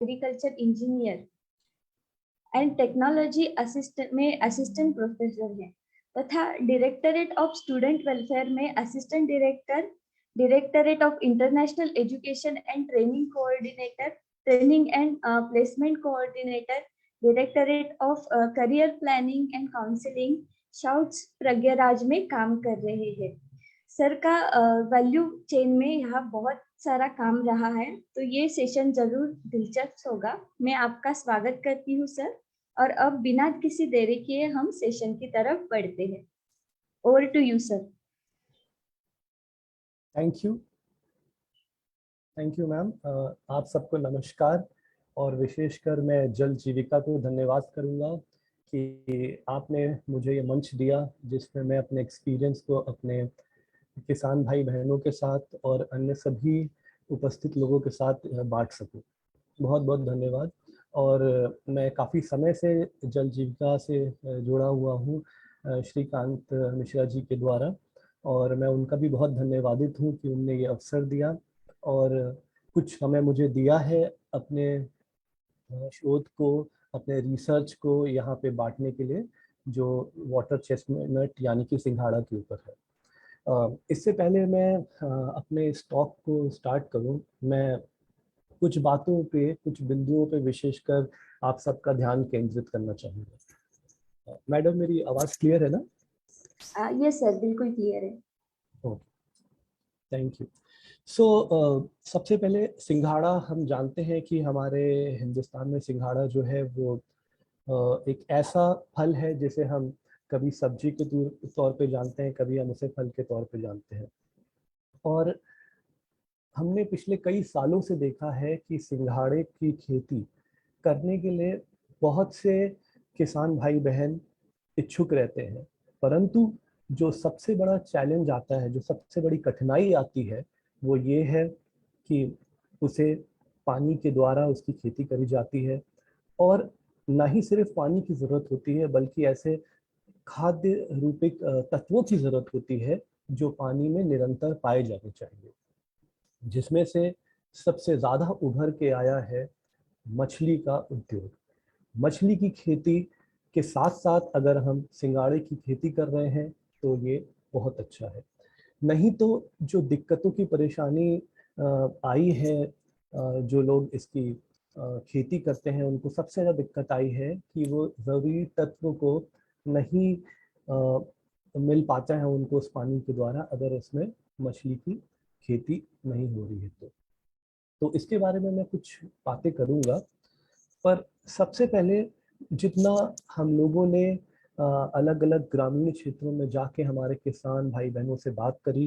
Agriculture engineer and technology assistant में assistant professor हैं तथा डायरेक्टरेट ऑफ स्टूडेंट वेलफेयर में assistant director, directorate of international education and training coordinator, training and placement coordinator, directorate of career planning and counselling SHUATS Prayagraj में काम कर रहे हैं। Sir का वैल्यू चेन में यहाँ बहुत सारा काम रहा है, तो ये सेशन जरूर दिलचस्प होगा। मैं आपका स्वागत करती हूँ सर, और अब बिना किसी देरी किए हम सेशन की तरफ बढ़ते हैं। Over to you sir. Thank you ma'am. आप सबको नमस्कार, और विशेषकर मैं जल जीविका को धन्यवाद करूँगा कि आपने मुझे ये मंच दिया जिसमें मैं अपने एक्सपीरियंस को अपने किसान भाई बहनों के साथ और अन्य सभी उपस्थित लोगों के साथ बांट सकूं। बहुत बहुत धन्यवाद। और मैं काफ़ी समय से जल जीविका से जुड़ा हुआ हूँ श्रीकांत मिश्रा जी के द्वारा, और मैं उनका भी बहुत धन्यवादित हूँ कि उनने ये अवसर दिया और कुछ समय मुझे दिया है अपने शोध को, अपने रिसर्च को यहाँ पे बांटने के लिए, जो वाटर चेस्टनट यानी कि सिंघाड़ा के ऊपर है। इससे पहले मैं अपने इस टॉक को स्टार्ट करूं, मैं कुछ बातों पे, कुछ बिंदुओं पे विशेषकर आप सबका ध्यान केंद्रित करना चाहूँगा। मैडम, मेरी आवाज़ क्लियर है ना? यस सर, बिल्कुल क्लियर है। Okay, thank you. सो सबसे पहले सिंघाड़ा, हम जानते हैं कि हमारे हिंदुस्तान में सिंघाड़ा जो है वो एक ऐसा फल है जिसे हम कभी सब्जी के तौर पे जानते हैं, कभी हम उसे फल के तौर पे जानते हैं। और हमने पिछले कई सालों से देखा है कि सिंघाड़े की खेती करने के लिए बहुत से किसान भाई बहन इच्छुक रहते हैं, परंतु जो सबसे बड़ा चैलेंज आता है, जो सबसे बड़ी कठिनाई आती है, वो ये है कि उसे पानी के द्वारा उसकी खेती करी जाती है, और न ही सिर्फ पानी की ज़रूरत होती है बल्कि ऐसे खाद्य रूपिक तत्वों की ज़रूरत होती है जो पानी में निरंतर पाए जाने चाहिए, जिसमें से सबसे ज़्यादा उभर के आया है मछली का उद्योग। मछली की खेती के साथ साथ अगर हम सिंघाड़े की खेती कर रहे हैं तो ये बहुत अच्छा है। नहीं तो जो दिक्कतों की परेशानी आई है, जो लोग इसकी खेती करते हैं उनको सबसे ज़्यादा दिक्कत आई है कि वो ज़रूरी तत्वों को नहीं मिल पाता है उनको उस पानी के द्वारा, अगर उसमें मछली की खेती नहीं हो रही है तो इसके बारे में मैं कुछ बातें करूँगा। पर सबसे पहले जितना हम लोगों ने अलग अलग ग्रामीण क्षेत्रों में जाके हमारे किसान भाई बहनों से बात करी,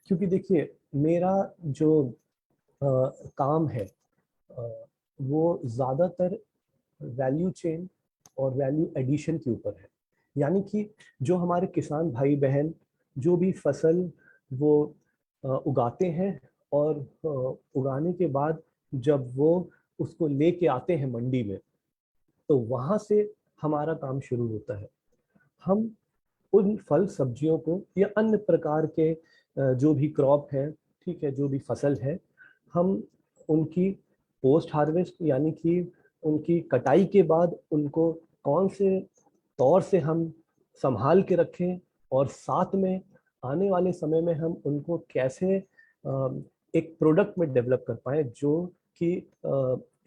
क्योंकि देखिए मेरा जो काम है वो ज़्यादातर वैल्यू चेन और वैल्यू एडिशन के ऊपर है। यानी कि जो हमारे किसान भाई बहन जो भी फसल वो उगाते हैं और उगाने के बाद जब वो उसको लेके आते हैं मंडी में, तो वहाँ से हमारा काम शुरू होता है। हम उन फल सब्जियों को या अन्य प्रकार के जो भी क्रॉप है, ठीक है, जो भी फसल है, हम उनकी पोस्ट हार्वेस्ट यानी कि उनकी कटाई के बाद उनको कौन से तौर से हम संभाल के रखें, और साथ में आने वाले समय में हम उनको कैसे एक प्रोडक्ट में डेवलप कर पाएँ जो कि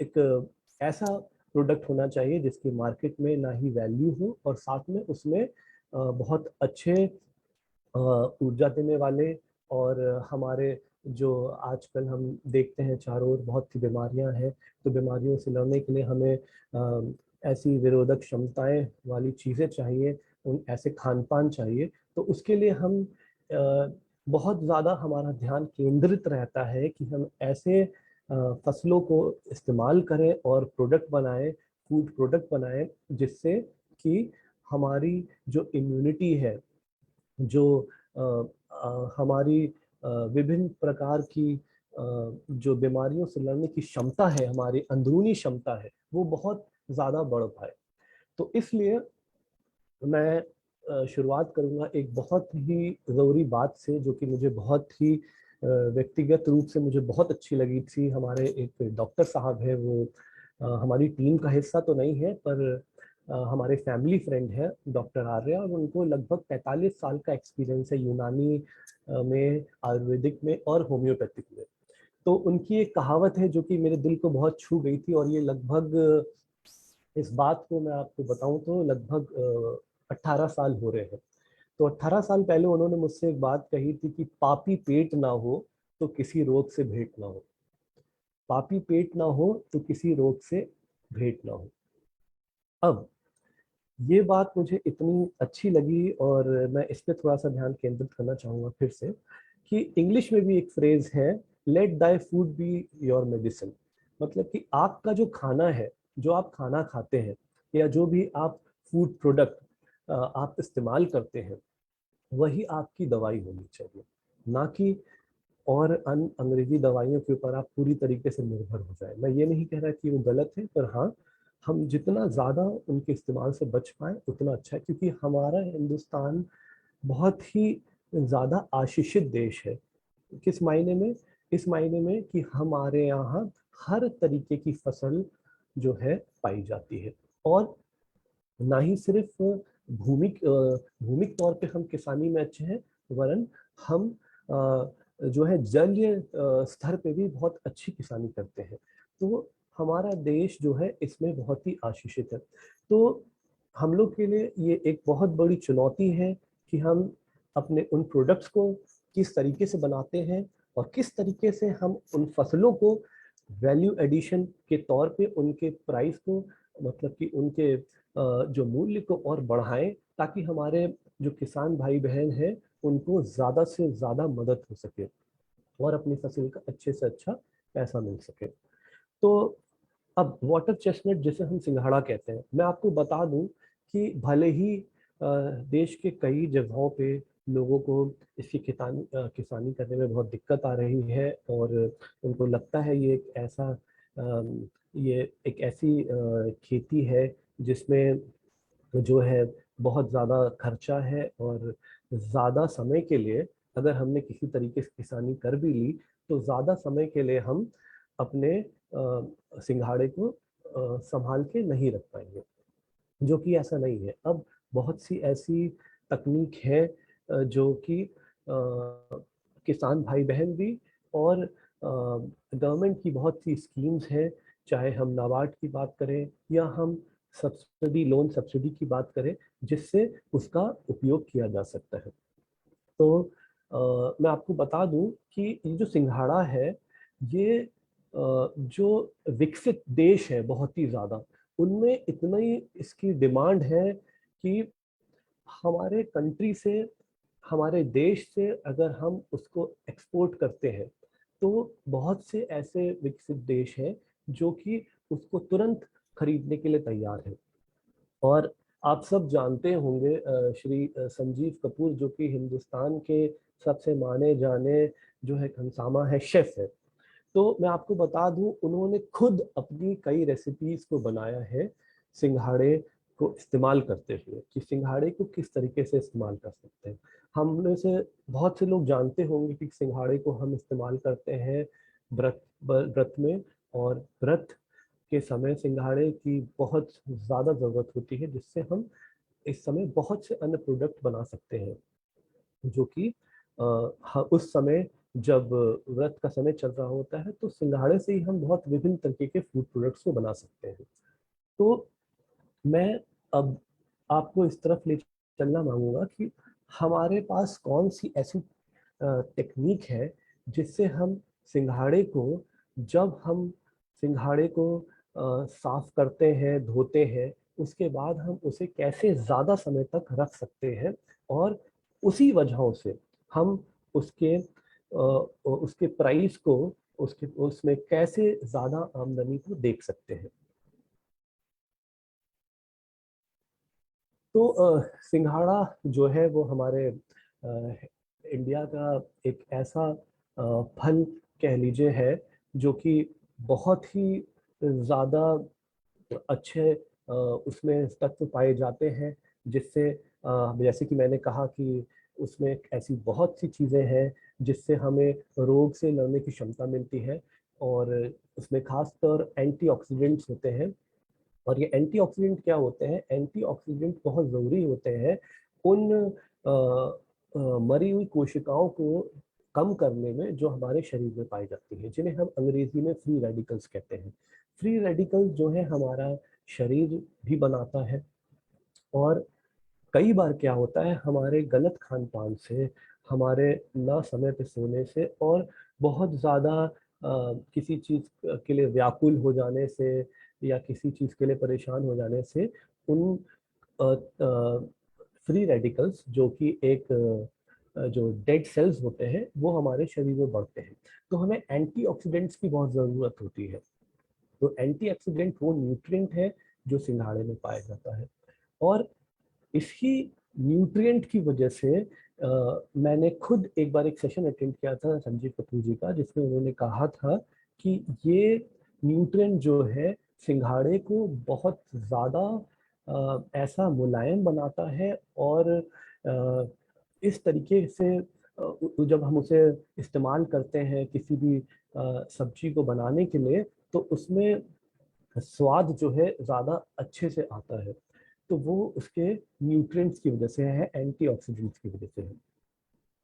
एक ऐसा प्रोडक्ट होना चाहिए जिसकी मार्केट में ना ही वैल्यू हो और साथ में उसमें बहुत अच्छे ऊर्जा देने वाले, और हमारे जो आजकल हम देखते हैं चारों ओर बहुत सी बीमारियां हैं, तो बीमारियों से लड़ने के लिए हमें ऐसी विरोधक क्षमताएं वाली चीज़ें चाहिए, उन ऐसे खान पान चाहिए। तो उसके लिए हम बहुत ज़्यादा हमारा ध्यान केंद्रित रहता है कि हम ऐसे फसलों को इस्तेमाल करें और प्रोडक्ट बनाएं, फूड प्रोडक्ट बनाएं, जिससे कि हमारी जो इम्यूनिटी है, जो हमारी विभिन्न प्रकार की जो बीमारियों से लड़ने की क्षमता है, हमारी अंदरूनी क्षमता है, वो बहुत ज़्यादा बढ़ पाए। तो इसलिए मैं शुरुआत करूँगा एक बहुत ही ज़रूरी बात से, जो कि मुझे बहुत ही व्यक्तिगत रूप से मुझे बहुत अच्छी लगी थी। हमारे एक डॉक्टर साहब है, वो हमारी टीम का हिस्सा तो नहीं है, पर हमारे फैमिली फ्रेंड है डॉक्टर आर्या, और उनको लगभग 45 साल का एक्सपीरियंस है यूनानी में, आयुर्वेदिक में और होम्योपैथिक में। तो उनकी एक कहावत है जो कि मेरे दिल को बहुत छू गई थी, और ये लगभग, इस बात को मैं आपको बताऊं तो लगभग 18 साल हो रहे हैं। तो 18 साल पहले उन्होंने मुझसे एक बात कही थी कि पापी पेट ना हो तो किसी रोग से भेंट ना हो, पापी पेट ना हो तो किसी रोग से भेंट ना हो। अब ये बात मुझे इतनी अच्छी लगी, और मैं इस पे थोड़ा सा ध्यान केंद्रित करना चाहूँगा फिर से, कि इंग्लिश में भी एक फ्रेज है, let thy food be your medicine. मतलब कि आपका जो खाना है, जो आप खाना खाते हैं, या जो भी आप फूड प्रोडक्ट आप इस्तेमाल करते हैं, वही आपकी दवाई होनी चाहिए, ना कि और अंग्रेजी दवाइयों के ऊपर आप पूरी तरीके से निर्भर हो जाए। मैं ये नहीं कह रहा कि वो गलत है, पर हाँ, हम जितना ज़्यादा उनके इस्तेमाल से बच पाए उतना अच्छा है, क्योंकि हमारा हिंदुस्तान बहुत ही ज़्यादा आशीषित देश है। किस मायने में? इस मायने में कि हमारे यहाँ हर तरीके की फसल जो है पाई जाती है, और ना ही सिर्फ भूमिक तौर पे हम किसानी में अच्छे हैं, वरन हम जो है जलीय स्तर पे भी बहुत अच्छी किसानी करते हैं। तो हमारा देश जो है इसमें बहुत ही आशीषित है। तो हम लोग के लिए ये एक बहुत बड़ी चुनौती है कि हम अपने उन प्रोडक्ट्स को किस तरीके से बनाते हैं, और किस तरीके से हम उन फसलों को वैल्यू एडिशन के तौर पे उनके प्राइस को, मतलब कि उनके जो मूल्य को और बढ़ाएं, ताकि हमारे जो किसान भाई बहन हैं उनको ज़्यादा से ज़्यादा मदद हो सके और अपनी फसल का अच्छे से अच्छा पैसा मिल सके। तो अब वाटर चेस्टनट जिसे हम सिंघाड़ा कहते हैं, मैं आपको बता दूं कि भले ही देश के कई जगहों पे लोगों को इसकी किसानी करने में बहुत दिक्कत आ रही है, और उनको लगता है ये एक ऐसी खेती है जिसमें जो है बहुत ज़्यादा खर्चा है, और ज़्यादा समय के लिए अगर हमने किसी तरीके से किसानी कर भी ली तो ज़्यादा समय के लिए हम अपने सिंघाड़े को संभाल के नहीं रख पाएंगे, जो कि ऐसा नहीं है। अब बहुत सी ऐसी तकनीक है जो कि किसान भाई बहन भी, और गवर्नमेंट की बहुत सी स्कीम्स हैं, चाहे हम नाबार्ड की बात करें या हम लोन सब्सिडी की बात करें, जिससे उसका उपयोग किया जा सकता है। तो मैं आपको बता दूं कि ये जो सिंघाड़ा है, ये जो विकसित देश है बहुत ही ज़्यादा, उनमें इतनी इसकी डिमांड है कि हमारे कंट्री से, हमारे देश से अगर हम उसको एक्सपोर्ट करते हैं तो बहुत से ऐसे विकसित देश हैं जो कि उसको तुरंत खरीदने के लिए तैयार हैं। और आप सब जानते होंगे श्री संजीव कपूर, जो कि हिंदुस्तान के सबसे माने जाने जो है खनसामा है, शेफ है। तो मैं आपको बता दूं, उन्होंने खुद अपनी कई रेसिपीज को बनाया है सिंघाड़े को इस्तेमाल करते हुए, कि सिंघाड़े को किस तरीके से इस्तेमाल कर सकते हैं। हम में से बहुत से लोग जानते होंगे कि सिंघाड़े को हम इस्तेमाल करते हैं व्रत में, और व्रत के समय सिंघाड़े की बहुत ज़्यादा ज़रूरत होती है, जिससे हम इस समय बहुत से अन्य प्रोडक्ट बना सकते हैं, जो कि उस समय जब व्रत का समय चल रहा होता है तो सिंघाड़े से ही हम बहुत विभिन्न तरीके के फूड प्रोडक्ट्स को बना सकते हैं। तो मैं अब आपको इस तरफ ले चलना मांगूंगा कि हमारे पास कौन सी ऐसी टेक्निक है जिससे हम सिंघाड़े को, जब हम सिंघाड़े को साफ करते हैं, धोते हैं, उसके बाद हम उसे कैसे ज़्यादा समय तक रख सकते हैं, और उसी वजहों से हम उसके प्राइस को, उसके उसमें कैसे ज़्यादा आमदनी को देख सकते हैं। तो सिंघाड़ा जो है वो हमारे इंडिया का एक ऐसा फल कह लीजिए है, जो कि बहुत ही ज़्यादा अच्छे उसमें तत्व पाए जाते हैं, जिससे जैसे कि मैंने कहा कि उसमें ऐसी बहुत सी चीज़ें हैं जिससे हमें रोग से लड़ने की क्षमता मिलती है, और उसमें खासतौर एंटीऑक्सीडेंट्स होते हैं। और ये एंटीऑक्सीडेंट क्या होते हैं? एंटीऑक्सीडेंट बहुत ज़रूरी होते हैं उन मरी हुई कोशिकाओं को कम करने में जो हमारे शरीर में पाई जाती हैं, जिन्हें हम अंग्रेजी में फ्री रेडिकल्स कहते हैं। फ्री रेडिकल्स जो है हमारा शरीर भी बनाता है, और कई बार क्या होता है हमारे गलत खान पान से, हमारे ना समय पे सोने से, और बहुत ज़्यादा किसी चीज़ के लिए व्याकुल हो जाने से या किसी चीज़ के लिए परेशान हो जाने से उन फ्री रेडिकल्स जो कि एक जो डेड सेल्स होते हैं वो हमारे शरीर में बढ़ते हैं। तो हमें एंटीऑक्सीडेंट्स की बहुत ज़रूरत होती है। तो एंटीऑक्सीडेंट वो न्यूट्रिएंट है जो सिंघाड़े में पाया जाता है। और इसी न्यूट्रिएंट की वजह से मैंने खुद एक बार एक सेशन अटेंड किया था संजीव कपूर जी का, जिसमें उन्होंने कहा था कि ये न्यूट्रिएंट जो है सिंघाड़े को बहुत ज़्यादा ऐसा मुलायम बनाता है, और इस तरीके से जब हम उसे इस्तेमाल करते हैं किसी भी सब्जी को बनाने के लिए, तो उसमें स्वाद जो है ज़्यादा अच्छे से आता है। तो वो उसके न्यूट्रिएंट्स की वजह से है, एंटीऑक्सीडेंट्स की वजह से है।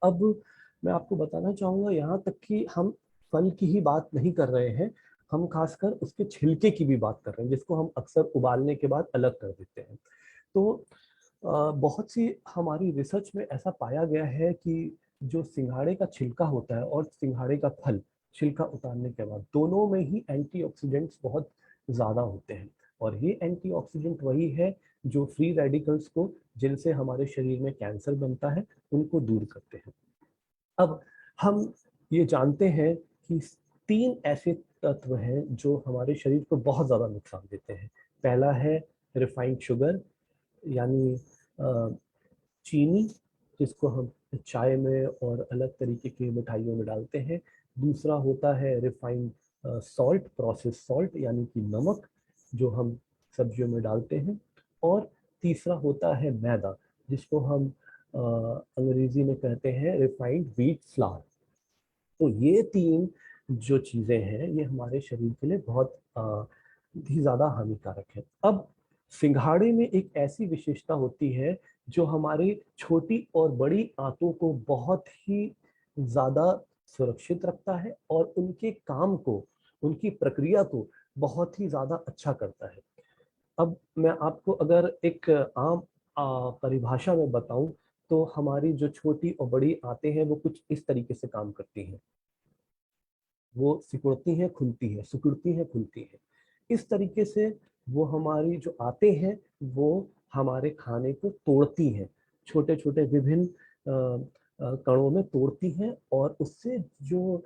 अब मैं आपको बताना चाहूँगा, यहाँ तक कि हम फल की ही बात नहीं कर रहे हैं, हम खासकर उसके छिलके की भी बात कर रहे हैं, जिसको हम अक्सर उबालने के बाद अलग कर देते हैं। तो बहुत सी हमारी रिसर्च में ऐसा पाया गया है कि जो सिंघाड़े का छिलका होता है और सिंघाड़े का फल छिलका उतारने के बाद, दोनों में ही एंटीऑक्सीडेंट्स बहुत ज़्यादा होते हैं। और ये एंटीऑक्सीडेंट वही है जो फ्री रेडिकल्स को, जिनसे हमारे शरीर में कैंसर बनता है, उनको दूर करते हैं। अब हम ये जानते हैं कि 3 ऐसे तत्व हैं जो हमारे शरीर को बहुत ज़्यादा नुकसान देते हैं। पहला है रिफाइंड शुगर, यानी चीनी, जिसको हम चाय में और अलग तरीके की मिठाइयों में डालते हैं। दूसरा होता है रिफाइंड सॉल्ट, प्रोसेस सॉल्ट, यानी कि नमक, जो हम सब्जियों में डालते हैं। और तीसरा होता है मैदा, जिसको हम अंग्रेजी में कहते हैं रिफाइंड व्हीट फ्लावर। तो ये 3 जो चीज़ें हैं ये हमारे शरीर के लिए बहुत ही ज़्यादा हानिकारक है। अब सिंघाड़े में एक ऐसी विशेषता होती है जो हमारी छोटी और बड़ी आंतों को बहुत ही ज़्यादा सुरक्षित रखता है, और उनके काम को, उनकी प्रक्रिया को बहुत ही ज़्यादा अच्छा करता है। अब मैं आपको अगर एक आम परिभाषा में बताऊं, तो हमारी जो छोटी और बड़ी आंतें हैं वो कुछ इस तरीके से काम करती हैं। वो सिकुड़ती हैं, खुलती हैं, सिकुड़ती हैं, खुलती हैं। इस तरीके से वो हमारी जो आंतें हैं वो हमारे खाने को तोड़ती हैं, छोटे छोटे विभिन्न कणों में तोड़ती हैं, और उससे जो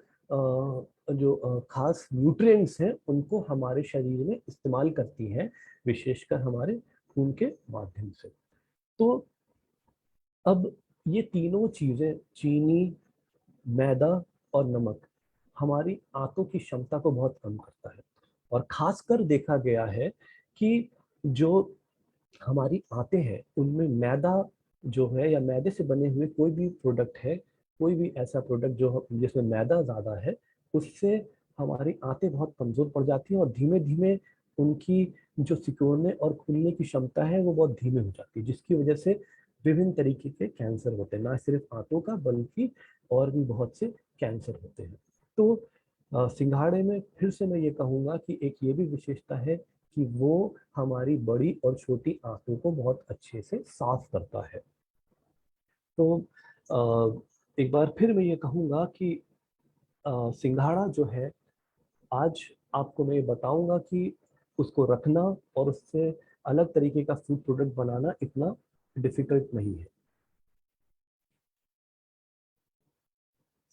खास न्यूट्रिएंट्स हैं उनको हमारे शरीर में इस्तेमाल करती हैं, विशेषकर हमारे खून के माध्यम से। तो अब ये तीनों चीज़ें, चीनी, मैदा और नमक, हमारी आंतों की क्षमता को बहुत कम करता है। और खासकर देखा गया है कि जो हमारी आंतें हैं उनमें मैदा जो है, या मैदे से बने हुए कोई भी प्रोडक्ट है, कोई भी ऐसा प्रोडक्ट जो जिसमें मैदा ज़्यादा है, उससे हमारी आंतें बहुत कमज़ोर पड़ जाती हैं, और धीमे धीमे उनकी जो सिकुड़ने और खुलने की क्षमता है वो बहुत धीमी हो जाती है, जिसकी वजह से विभिन्न तरीके के कैंसर होते हैं, ना सिर्फ आंतों का बल्कि और भी बहुत से कैंसर होते हैं। तो सिंघाड़े में फिर से मैं ये कहूँगा कि एक ये भी विशेषता है कि वो हमारी बड़ी और छोटी आंतों को बहुत अच्छे से साफ करता है। तो एक बार फिर मैं ये कहूँगा कि सिंघाड़ा जो है, आज आपको मैं ये बताऊँगा कि उसको रखना और उससे अलग तरीके का फूड प्रोडक्ट बनाना इतना डिफ़िकल्ट नहीं है।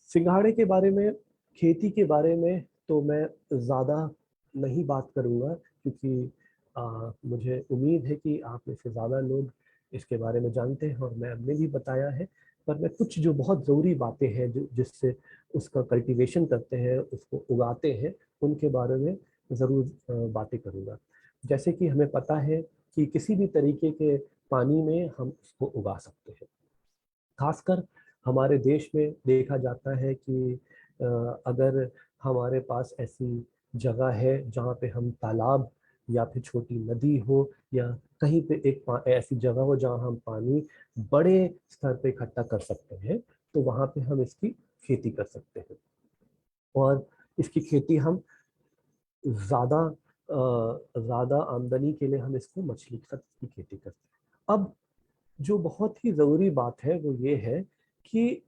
सिंघाड़े के बारे में, खेती के बारे में तो मैं ज़्यादा नहीं बात करूँगा, क्योंकि मुझे उम्मीद है कि आप में से ज़्यादा लोग इसके बारे में जानते हैं, और मैंने भी बताया है। पर मैं कुछ जो बहुत ज़रूरी बातें हैं जो जिससे उसका कल्टीवेशन करते हैं, उसको उगाते हैं, उनके बारे में ज़रूर बातें करूँगा। जैसे कि हमें पता है कि किसी भी तरीके के पानी में हम उसको उगा सकते हैं। खासकर हमारे देश में देखा जाता है कि अगर हमारे पास ऐसी जगह है जहाँ पे हम तालाब या फिर छोटी नदी हो या कहीं पे एक ऐसी जगह हो जहाँ हम पानी बड़े स्तर पे इकट्ठा कर सकते हैं, तो वहाँ पे हम इसकी खेती कर सकते हैं। और इसकी खेती हम ज़्यादा ज़्यादा आमदनी के लिए हम इसको मछली की खेती करते हैं। अब जो बहुत ही ज़रूरी बात है वो ये है कि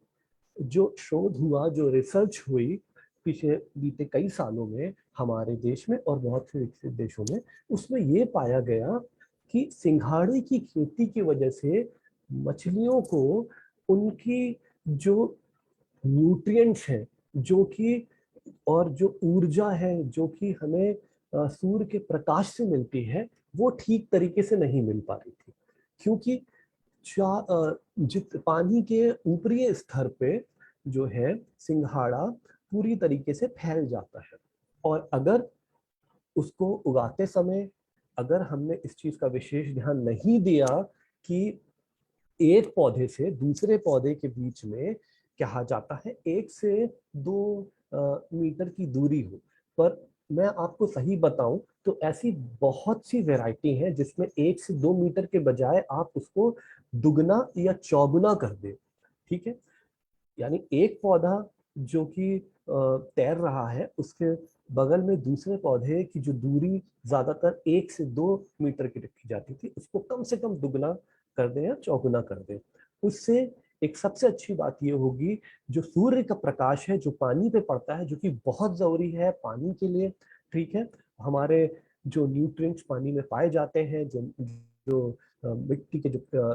जो शोध हुआ, जो रिसर्च हुई पीछे बीते कई सालों में हमारे देश में और बहुत से विकसित देशों में, उसमें ये पाया गया कि सिंघाड़े की खेती की वजह से मछलियों को उनकी जो न्यूट्रिएंट्स हैं, जो कि और जो ऊर्जा है जो कि हमें सूर्य के प्रकाश से मिलती है, वो ठीक तरीके से नहीं मिल पा रही थी, क्योंकि जित पानी के ऊपरी स्तर पे जो है सिंघाड़ा पूरी तरीके से फैल जाता है। और अगर उसको उगाते समय अगर हमने इस चीज का विशेष ध्यान नहीं दिया कि एक पौधे से दूसरे पौधे के बीच में कहा जाता है 1 से 2 मीटर की दूरी हो, पर मैं आपको सही बताऊं तो ऐसी बहुत सी वैरायटी है जिसमें 1 से 2 मीटर के बजाय आप उसको दुगना या चौगुना कर दे। ठीक है, यानी एक पौधा जो कि तैर रहा है उसके बगल में दूसरे पौधे की जो दूरी ज्यादातर 1 से 2 मीटर की रखी जाती थी, उसको कम से कम दुगना कर दें या चौगुना कर दें। उससे एक सबसे अच्छी बात ये होगी, जो सूर्य का प्रकाश है जो पानी पे पड़ता है, जो कि बहुत जरूरी है पानी के लिए, ठीक है, हमारे जो न्यूट्रिएंट्स पानी में पाए जाते हैं, जो जो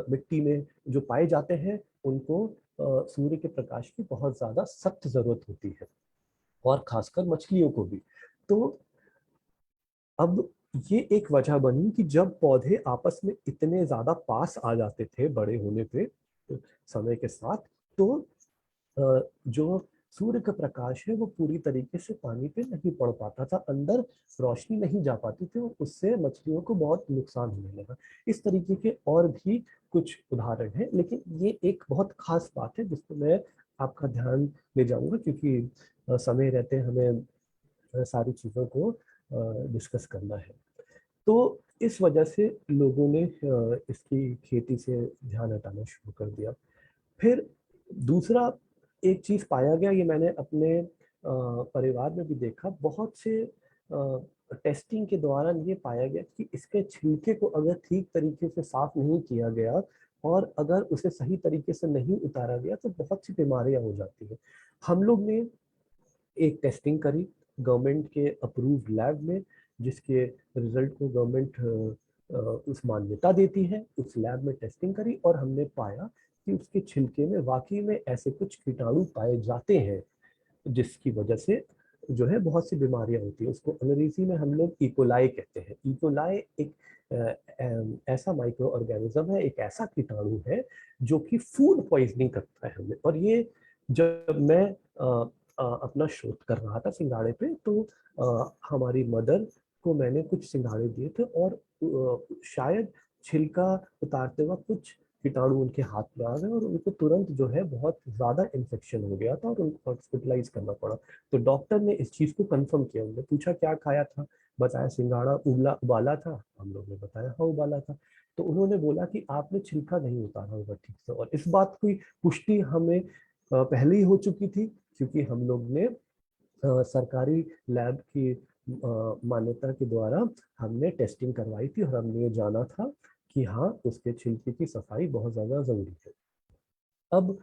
मिट्टी में जो पाए जाते हैं, उनको सूर्य के प्रकाश की बहुत ज्यादा सख्त जरूरत होती है, और खासकर मछलियों को भी। तो अब ये एक वजह बनी कि जब पौधे आपस में इतने ज्यादा पास आ जाते थे बड़े होने पे समय के साथ, तो जो सूर्य का प्रकाश है वो पूरी तरीके से पानी पे नहीं पड़ पाता था, अंदर रोशनी नहीं जा पाती थी और उससे मछलियों को बहुत नुकसान होने लगा। इस तरीके के और भी कुछ उदाहरण हैं, लेकिन ये एक बहुत खास बात है जिस पर मैं आपका ध्यान ले जाऊंगा, क्योंकि समय रहते हमें सारी चीज़ों को डिस्कस करना है। तो इस वजह से लोगों ने इसकी खेती से ध्यान हटाना शुरू कर दिया। फिर दूसरा एक चीज पाया गया, ये मैंने अपने परिवार में भी देखा, बहुत से टेस्टिंग के दौरान ये पाया गया कि इसके छिलके को अगर ठीक तरीके से साफ नहीं किया गया और अगर उसे सही तरीके से नहीं उतारा गया तो बहुत सी बीमारियां हो जाती है। हम लोग ने एक टेस्टिंग करी गवर्नमेंट के अप्रूव्ड लैब में, जिसके रिजल्ट को गवर्नमेंट उस मान्यता देती है। उस लैब में टेस्टिंग करी और हमने पाया कि उसके छिलके में वाकई में ऐसे कुछ कीटाणु पाए जाते हैं जिसकी वजह से जो है बहुत सी बीमारियां होती है। उसको अंग्रेजी में हम लोग इकोलाई कहते हैं। इकोलाई एक ऐसा माइक्रो ऑर्गेनिज्म है, एक ऐसा कीटाणु है जो कि फूड पॉइजनिंग करता है हमें। और ये जब मैं अपना शोध कर रहा था सिंघाड़े पे, तो हमारी मदर को मैंने कुछ सिंघाड़े दिए थे और शायद छिलका उतारते वक्त कुछ कीटाणु उनके हाथ में आ गए और उनको तुरंत जो है बहुत ज्यादा इन्फेक्शन हो गया था और उनको हॉस्पिटलाइज करना पड़ा। तो डॉक्टर ने इस चीज को कंफर्म किया, उन्होंने पूछा क्या खाया था, बताया सिंघाड़ा उबाला था। हम लोग ने बताया हाँ उबाला था। तो उन्होंने बोला कि आपने छिलका नहीं उतारा होगा ठीक से, और इस बात की पुष्टि हमें पहले ही हो चुकी थी, क्योंकि हम लोग ने सरकारी लैब की मान्यता के द्वारा हमने टेस्टिंग करवाई थी और हमने ये जाना था कि हाँ उसके छिलके की सफाई बहुत ज्यादा जरूरी है। अब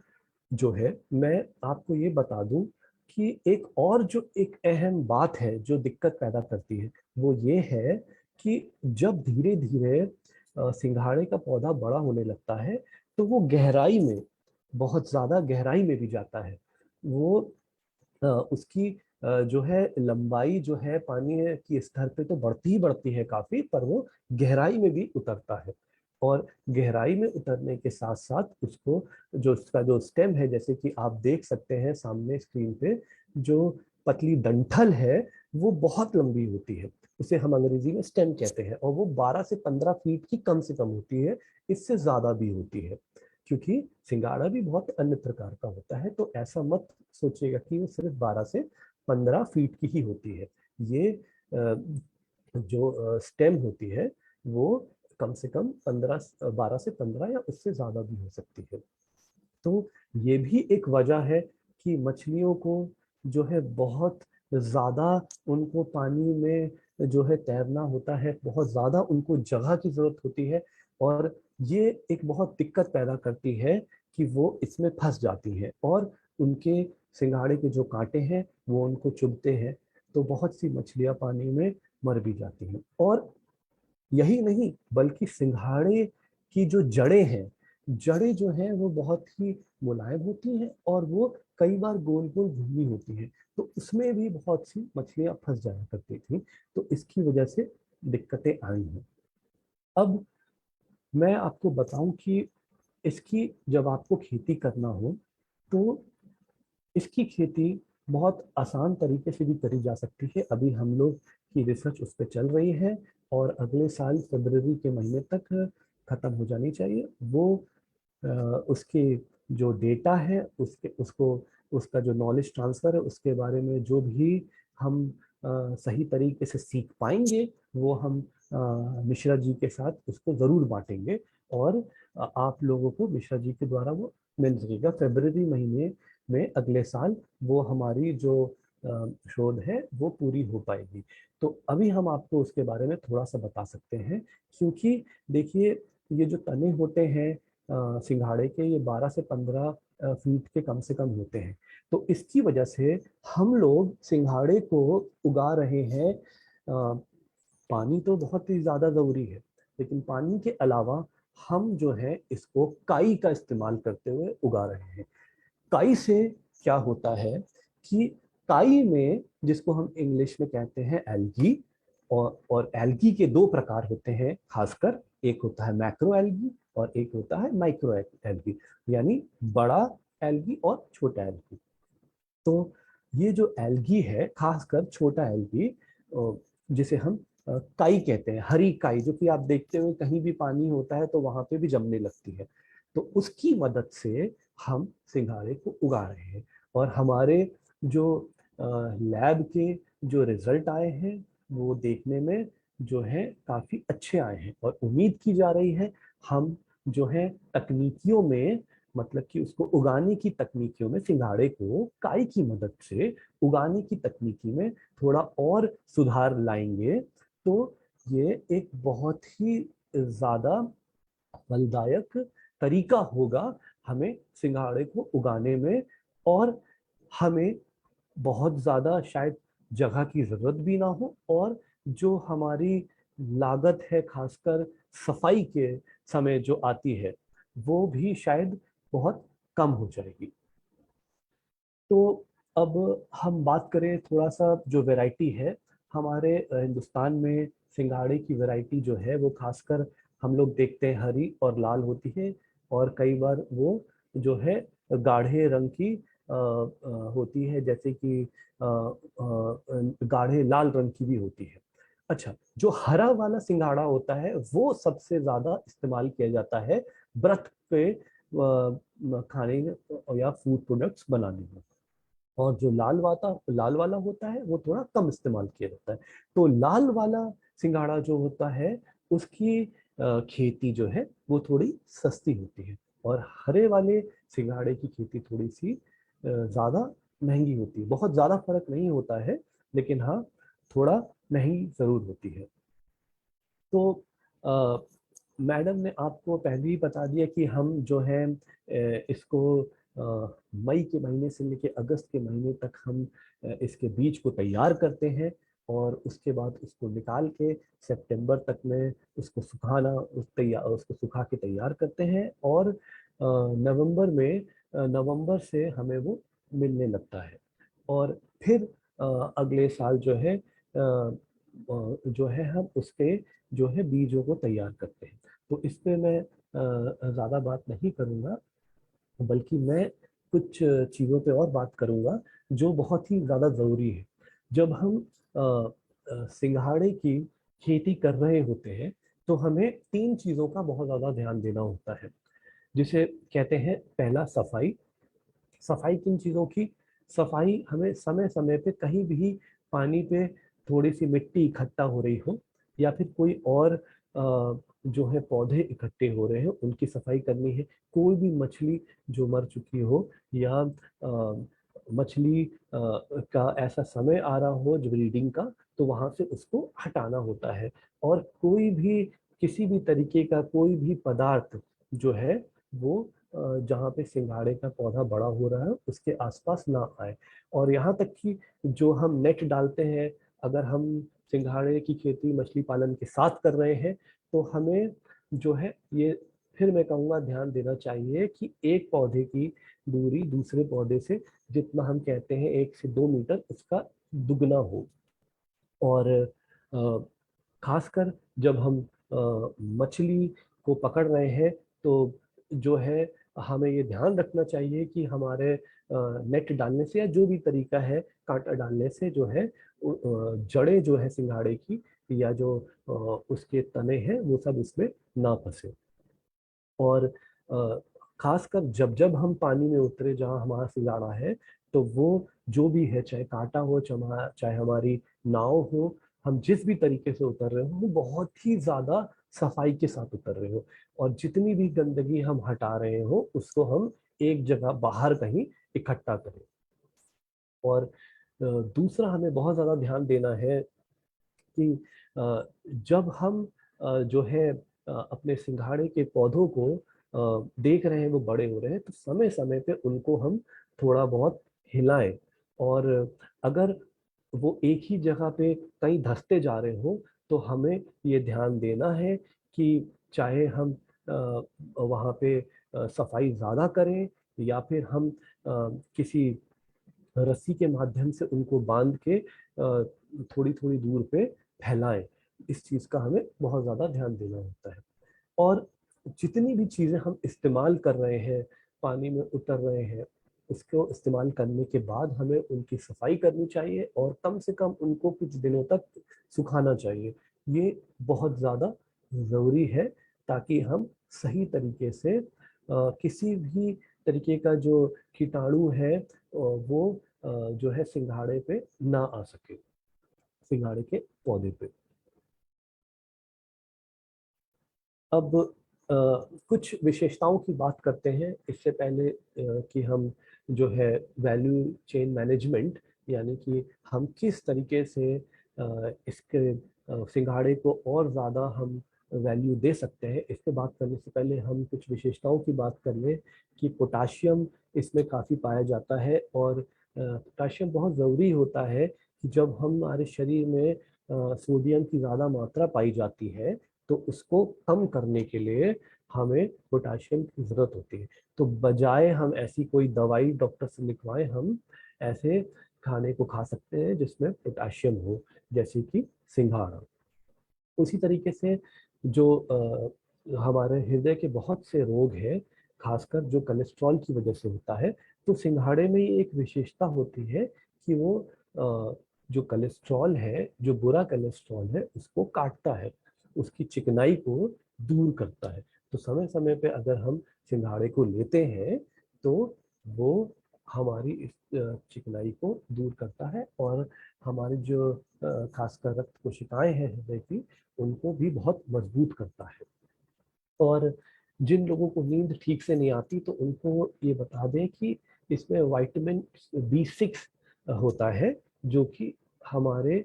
जो है मैं आपको ये बता दूं कि एक और जो एक अहम बात है जो दिक्कत पैदा करती है, वो ये है कि जब धीरे धीरे सिंघाड़े का पौधा बड़ा होने लगता है तो वो गहराई में, बहुत ज्यादा गहराई में भी जाता है। वो उसकी जो है लंबाई जो है पानी की स्तर पे तो बढ़ती ही बढ़ती है काफी, पर वो गहराई में भी उतरता है। और गहराई में उतरने के साथ साथ उसको जो उसका जो स्टेम है, जैसे कि आप देख सकते हैं सामने स्क्रीन पे, जो पतली डंठल है वो बहुत लंबी होती है। उसे हम अंग्रेजी में स्टेम कहते हैं और वो 12 से 15 फीट की कम से कम होती है, इससे ज्यादा भी होती है, क्योंकि सिंगाड़ा भी बहुत अन्य प्रकार का होता है। तो ऐसा मत सोचिएगा कि वो सिर्फ 12 से 15 फीट की ही होती है। ये जो स्टेम होती है वो कम से कम 12 से 15 या उससे ज्यादा भी हो सकती है। तो ये भी एक वजह है कि मछलियों को जो है बहुत ज्यादा उनको पानी में जो है तैरना होता है, बहुत ज्यादा उनको जगह की जरूरत होती है, और ये एक बहुत दिक्कत पैदा करती है कि वो इसमें फंस जाती है और उनके सिंघाड़े के जो कांटे हैं वो उनको चुभते हैं, तो बहुत सी मछलियां पानी में मर भी जाती हैं। और यही नहीं बल्कि सिंघाड़े की जो जड़ें हैं, जड़ें जो हैं वो बहुत ही मुलायम होती हैं और वो कई बार गोल गोल घूमी होती हैं, तो उसमें भी बहुत सी मछलियां फंस जाया करती थी, तो इसकी वजह से दिक्कतें आई हैं। अब मैं आपको बताऊं कि इसकी जब आपको खेती करना हो तो इसकी खेती बहुत आसान तरीके से भी करी जा सकती है। अभी हम लोग की रिसर्च उस पर चल रही है और अगले साल फरवरी के महीने तक खत्म हो जानी चाहिए। वो उसके जो डेटा है उसके उसको उसका जो नॉलेज ट्रांसफर है उसके बारे में जो भी हम सही तरीके से सीख पाएंगे वो हम मिश्रा जी के साथ उसको ज़रूर बांटेंगे, और आप लोगों को मिश्रा जी के द्वारा वो मिल सकेगा फरवरी महीने में अगले साल। वो हमारी जो शोध है वो पूरी हो पाएगी। तो अभी हम आपको उसके बारे में थोड़ा सा बता सकते हैं, क्योंकि देखिए ये जो तने होते हैं सिंघाड़े के, ये 12 से 15 फीट के कम से कम होते हैं। तो इसकी वजह से हम लोग सिंघाड़े को उगा रहे हैं। पानी तो बहुत ही ज्यादा जरूरी है, लेकिन पानी के अलावा हम जो है इसको काई का इस्तेमाल करते हुए उगा रहे हैं। काई से क्या होता है कि काई में, जिसको हम इंग्लिश में कहते हैं एल्गी, और एल्गी के दो प्रकार होते हैं खासकर, एक होता है मैक्रो एल्गी और एक होता है माइक्रो एल्गी, यानी बड़ा एल्गी और छोटा एल्गी। तो ये जो एल्गी है, खासकर छोटा एल्गी, जिसे हम काई कहते हैं, हरी काई, जो कि आप देखते हुए कहीं भी पानी होता है तो वहां पे भी जमने लगती है, तो उसकी मदद से हम सिंघाड़े को उगा रहे हैं। और हमारे जो लैब के जो रिजल्ट आए हैं वो देखने में जो है काफी अच्छे आए हैं, और उम्मीद की जा रही है हम जो है तकनीकियों में, मतलब कि उसको उगाने की तकनीकियों में, सिंघाड़े को काई की मदद से उगाने की तकनीकी में थोड़ा और सुधार लाएंगे, तो ये एक बहुत ही ज्यादा फलदायक तरीका होगा हमें सिंघाड़े को उगाने में। और हमें बहुत ज्यादा शायद जगह की जरूरत भी ना हो, और जो हमारी लागत है खासकर सफाई के समय जो आती है वो भी शायद बहुत कम हो जाएगी। तो अब हम बात करें थोड़ा सा जो वैरायटी है हमारे हिंदुस्तान में, सिंघाड़े की वैरायटी जो है वो खासकर हम लोग देखते हैं हरी और लाल होती है, और कई बार वो जो है गाढ़े रंग की होती है, जैसे कि गाढ़े लाल रंग की भी होती है। अच्छा, जो हरा वाला सिंघाड़ा होता है वो सबसे ज्यादा इस्तेमाल किया जाता है व्रत पे खाने या फूड प्रोडक्ट्स बनाने में, और जो लाल वाला होता है वो थोड़ा कम इस्तेमाल किया जाता है। तो लाल वाला सिंघाड़ा जो होता है उसकी खेती जो है वो थोड़ी सस्ती होती है, और हरे वाले सिंघाड़े की खेती थोड़ी सी ज्यादा महंगी होती है। बहुत ज्यादा फर्क नहीं होता है, लेकिन हाँ थोड़ा महंगी जरूर होती है। तो मैडम ने आपको पहले ही बता दिया कि हम जो है इसको मई के महीने से लेकर अगस्त के महीने तक हम इसके बीज को तैयार करते हैं, और उसके बाद उसको निकाल के सितंबर तक में उसको उसको सुखा के तैयार करते हैं, और नवंबर से हमें वो मिलने लगता है। और फिर अगले साल जो है हम उसके जो है बीजों को तैयार करते हैं। तो इस पे मैं ज़्यादा बात नहीं करूँगा, बल्कि मैं कुछ चीज़ों पे और बात करूँगा जो बहुत ही ज़्यादा ज़रूरी है। जब हम सिंघाड़े की खेती कर रहे होते हैं तो हमें 3 चीज़ों का बहुत ज़्यादा ध्यान देना होता है, जिसे कहते हैं, पहला सफाई। सफाई किन चीज़ों की? सफाई हमें समय समय पे कहीं भी पानी पे थोड़ी सी मिट्टी इकट्ठा हो रही हो या फिर कोई और जो है पौधे इकट्ठे हो रहे हैं उनकी सफाई करनी है। कोई भी मछली जो मर चुकी हो या मछली का ऐसा समय आ रहा हो जो ब्रीडिंग का, तो वहां से उसको हटाना होता है। और कोई भी किसी भी तरीके का कोई भी पदार्थ जो है वो जहाँ पे सिंघाड़े का पौधा बड़ा हो रहा है उसके आसपास ना आए। और यहाँ तक कि जो हम नेट डालते हैं, अगर हम सिंघाड़े की खेती मछली पालन के साथ कर रहे हैं तो हमें जो है ये फिर मैं कहूँगा ध्यान देना चाहिए कि एक पौधे की दूरी दूसरे पौधे से जितना हम कहते हैं 1 से 2 मीटर उसका दुगना हो। और खासकर जब हम मछली को पकड़ रहे हैं तो जो है हमें ये ध्यान रखना चाहिए कि हमारे नेट डालने से या जो भी तरीका है कांटा डालने से जो है जड़ें जो है सिंघाड़े की या जो उसके तने हैं वो सब उसमें ना फंसे। और खासकर जब जब हम पानी में उतरे जहाँ हमारा सिंघाड़ा है तो वो जो भी है चाहे कांटा हो चाहे हमारी नाव हो, हम जिस भी तरीके से उतर रहे हो वो बहुत ही ज्यादा सफाई के साथ उतर रहे हो। और जितनी भी गंदगी हम हटा रहे हो उसको हम एक जगह बाहर कहीं इकट्ठा करें। और दूसरा हमें बहुत ज्यादा ध्यान देना है कि जब हम जो है अपने सिंघाड़े के पौधों को देख रहे हैं वो बड़े हो रहे हैं तो समय समय पे उनको हम थोड़ा बहुत हिलाएं। और अगर वो एक ही जगह पे कहीं धंसते जा रहे हो तो हमें ये ध्यान देना है कि चाहे हम वहाँ पे सफाई ज़्यादा करें या फिर हम किसी रस्सी के माध्यम से उनको बांध के थोड़ी थोड़ी दूर पे फैलाएं। इस चीज का हमें बहुत ज्यादा ध्यान देना होता है। और जितनी भी चीजें हम इस्तेमाल कर रहे हैं पानी में उतर रहे हैं उसको इस्तेमाल करने के बाद हमें उनकी सफाई करनी चाहिए और कम से कम उनको कुछ दिनों तक सुखाना चाहिए। ये बहुत ज्यादा जरूरी है ताकि हम सही तरीके से किसी भी तरीके का जो कीटाणु है वो जो है सिंघाड़े पे ना आ सके, सिंघाड़े के पौधे पे। अब कुछ विशेषताओं की बात करते हैं इससे पहले कि हम जो है वैल्यू चेन मैनेजमेंट यानी कि हम किस तरीके से इसके सिंघाड़े को और ज़्यादा हम वैल्यू दे सकते हैं। इस पे बात करने से पहले हम कुछ विशेषताओं की बात कर लें कि पोटाशियम इसमें काफ़ी पाया जाता है। और पोटाशियम बहुत ज़रूरी होता है कि जब हमारे शरीर में सोडियम की ज़्यादा मात्रा पाई जाती है तो उसको कम करने के लिए हमें पोटाशियम की जरूरत होती है। तो बजाय हम ऐसी कोई दवाई डॉक्टर से लिखवाएं हम ऐसे खाने को खा सकते हैं जिसमें पोटाशियम हो, जैसे कि सिंघाड़ा। उसी तरीके से जो हमारे हृदय के बहुत से रोग हैं खासकर जो कोलेस्ट्रॉल की वजह से होता है, तो सिंघाड़े में एक विशेषता होती है कि वो जो कोलेस्ट्रॉल है, जो बुरा कोलेस्ट्रॉल है उसको काटता है, उसकी चिकनाई को दूर करता है। तो समय समय पे अगर हम सिंघाड़े को लेते हैं तो वो हमारी इस चिकनाई को दूर करता है और हमारी जो खासकर रक्त कोशिकाएं हैं हृदय की उनको भी बहुत मजबूत करता है। और जिन लोगों को नींद ठीक से नहीं आती तो उनको ये बता दें कि इसमें विटामिन B6 होता है जो कि हमारे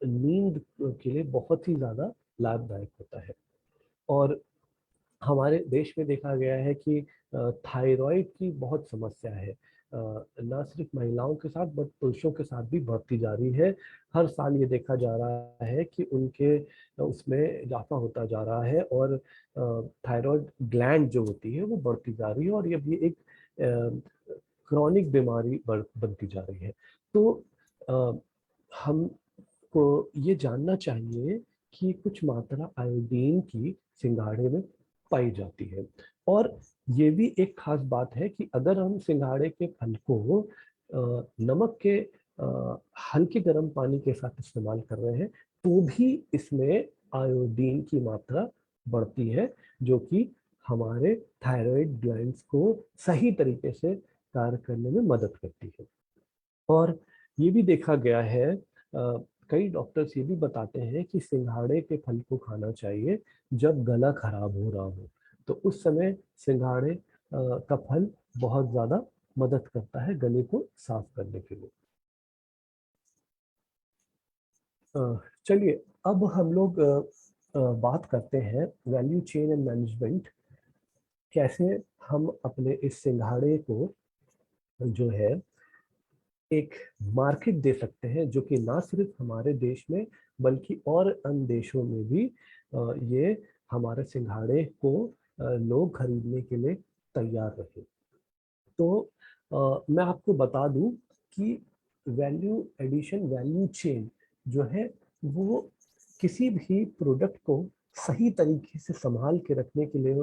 नींद के लिए बहुत ही ज़्यादा लाभदायक होता है। और हमारे देश में देखा गया है कि थायराइड की बहुत समस्या है, ना सिर्फ महिलाओं के साथ बट पुरुषों के साथ भी बढ़ती जा रही है। हर साल ये देखा जा रहा है कि उनके उसमें इजाफा होता जा रहा है और थायराइड ग्लैंड जो होती है वो बढ़ती जा रही है और ये भी एक क्रॉनिक बीमारी बनती जा रही है। तो हमको ये जानना चाहिए कि कुछ मात्रा आयोडीन की सिंघाड़े में पाई जाती है। और ये भी एक खास बात है कि अगर हम सिंघाड़े के फल को नमक के हल्के गर्म पानी के साथ इस्तेमाल कर रहे हैं तो भी इसमें आयोडीन की मात्रा बढ़ती है जो कि हमारे थायराइड ग्लैंड्स को सही तरीके से कार्य करने में मदद करती है। और ये भी देखा गया है, कई डॉक्टर्स ये भी बताते हैं कि सिंघाड़े के फल को खाना चाहिए जब गला खराब हो रहा हो, तो उस समय सिंघाड़े का फल बहुत ज़्यादा मदद करता है गले को साफ करने के लिए। चलिए अब हम लोग बात करते हैं वैल्यू चेन एंड मैनेजमेंट। कैसे हम अपने इस सिंघाड़े को जो है एक मार्केट दे सकते हैं, जो कि ना सिर्फ हमारे देश में बल्कि और अन्य देशों में भी ये हमारे सिंघाड़े को लोग खरीदने के लिए तैयार रहे। तो मैं आपको बता दूं कि वैल्यू एडिशन, वैल्यू चेन जो है वो किसी भी प्रोडक्ट को सही तरीके से संभाल के रखने के लिए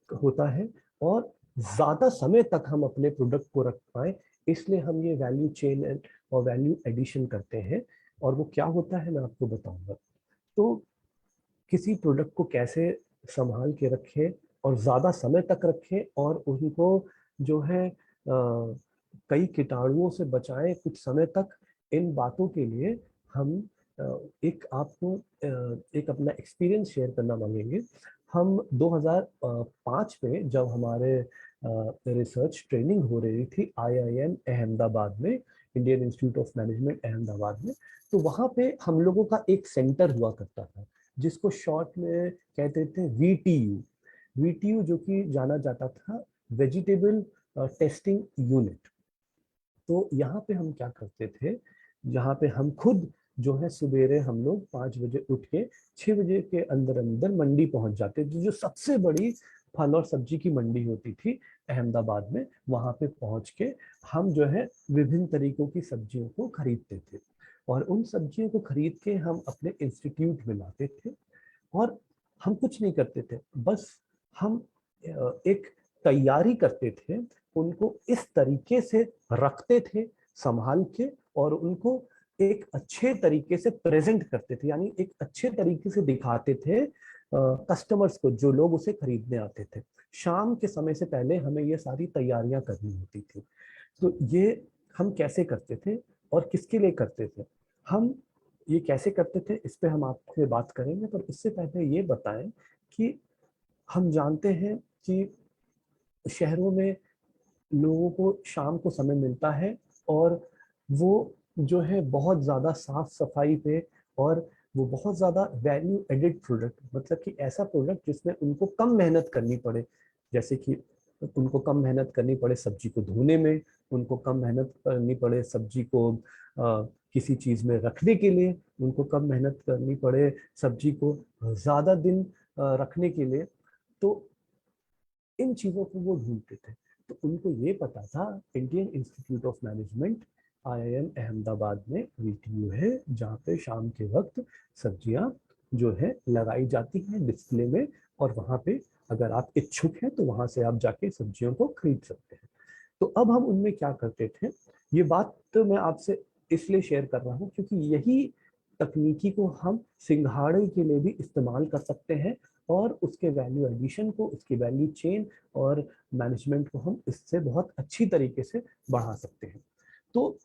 होता है, और ज़्यादा समय तक हम अपने प्रोडक्ट को रख पाए, इसलिए हम ये वैल्यू चेन और वैल्यू एडिशन करते हैं। और वो क्या होता है मैं आपको बताऊंगा। तो किसी प्रोडक्ट को कैसे संभाल के रखें और ज़्यादा समय तक रखें और उनको जो है कई कीटाणुओं से बचाएं कुछ समय तक, इन बातों के लिए हम एक आपको एक अपना एक्सपीरियंस शेयर करना मांगेंगे। हम 2005 में जब हमारे रिसर्च ट्रेनिंग हो रही थी IIM अहमदाबाद में, Indian institute of management Ahmedabad में, तो वहाँ पे हम लोगों का एक सेंटर हुआ करता था जिसको शॉर्ट में कहते थे VTU। VTU जो कि जाना जाता था वेजिटेबल टेस्टिंग यूनिट। तो यहाँ पे हम क्या करते थे, यहाँ पे हम खुद जो है सवेरे हम लोग 5 बजे उठ के 6 बजे के अंदर अंदर मंडी पहुंच जाते थे, जो सबसे बड़ी फल और सब्जी की मंडी होती थी अहमदाबाद में। वहां पे पहुंच के हम जो है विभिन्न तरीकों की सब्जियों को खरीदते थे, और उन सब्जियों को खरीद के हम अपने इंस्टीट्यूट में लाते थे। और हम कुछ नहीं करते थे, बस हम एक तैयारी करते थे, उनको इस तरीके से रखते थे संभाल के, और उनको एक अच्छे तरीके से प्रेजेंट करते थे, यानी एक अच्छे तरीके से दिखाते थे कस्टमर्स को, जो लोग उसे खरीदने आते थे। शाम के समय से पहले हमें ये सारी तैयारियां करनी होती थी। तो ये हम कैसे करते थे और किसके लिए करते थे, हम ये कैसे करते थे इस पे हम आपसे बात करेंगे। पर इससे पहले ये बताएं कि हम जानते हैं कि शहरों में लोगों को शाम को समय मिलता है, और वो जो है बहुत ज़्यादा साफ सफाई पे, और वो बहुत ज़्यादा वैल्यू एडेड प्रोडक्ट, मतलब कि ऐसा प्रोडक्ट जिसमें उनको कम मेहनत करनी पड़े, जैसे कि उनको कम मेहनत करनी पड़े सब्जी को धोने में, उनको कम मेहनत करनी पड़े सब्जी को किसी चीज़ में रखने के लिए, उनको कम मेहनत करनी पड़े सब्जी को ज़्यादा दिन रखने के लिए। तो इन चीज़ों को वो ढूंढते थे। तो उनको ये पता था Indian institute of management IIM Ahmedabad में VTU है, जहाँ पे शाम के वक्त सब्जियां जो है लगाई जाती हैं डिस्प्ले में, और वहाँ पे अगर आप इच्छुक हैं तो वहाँ से आप जाके सब्जियों को खरीद सकते हैं। तो अब हम उनमें क्या करते थे, ये बात तो मैं आपसे इसलिए शेयर कर रहा हूँ क्योंकि यही तकनीकी को हम सिंघाड़े के लिए भी इस्तेमाल कर सकते हैं, और उसके वैल्यू एडिशन को, उसकी वैल्यू चेन और मैनेजमेंट को हम इससे बहुत अच्छी तरीके से बढ़ा सकते हैं। तो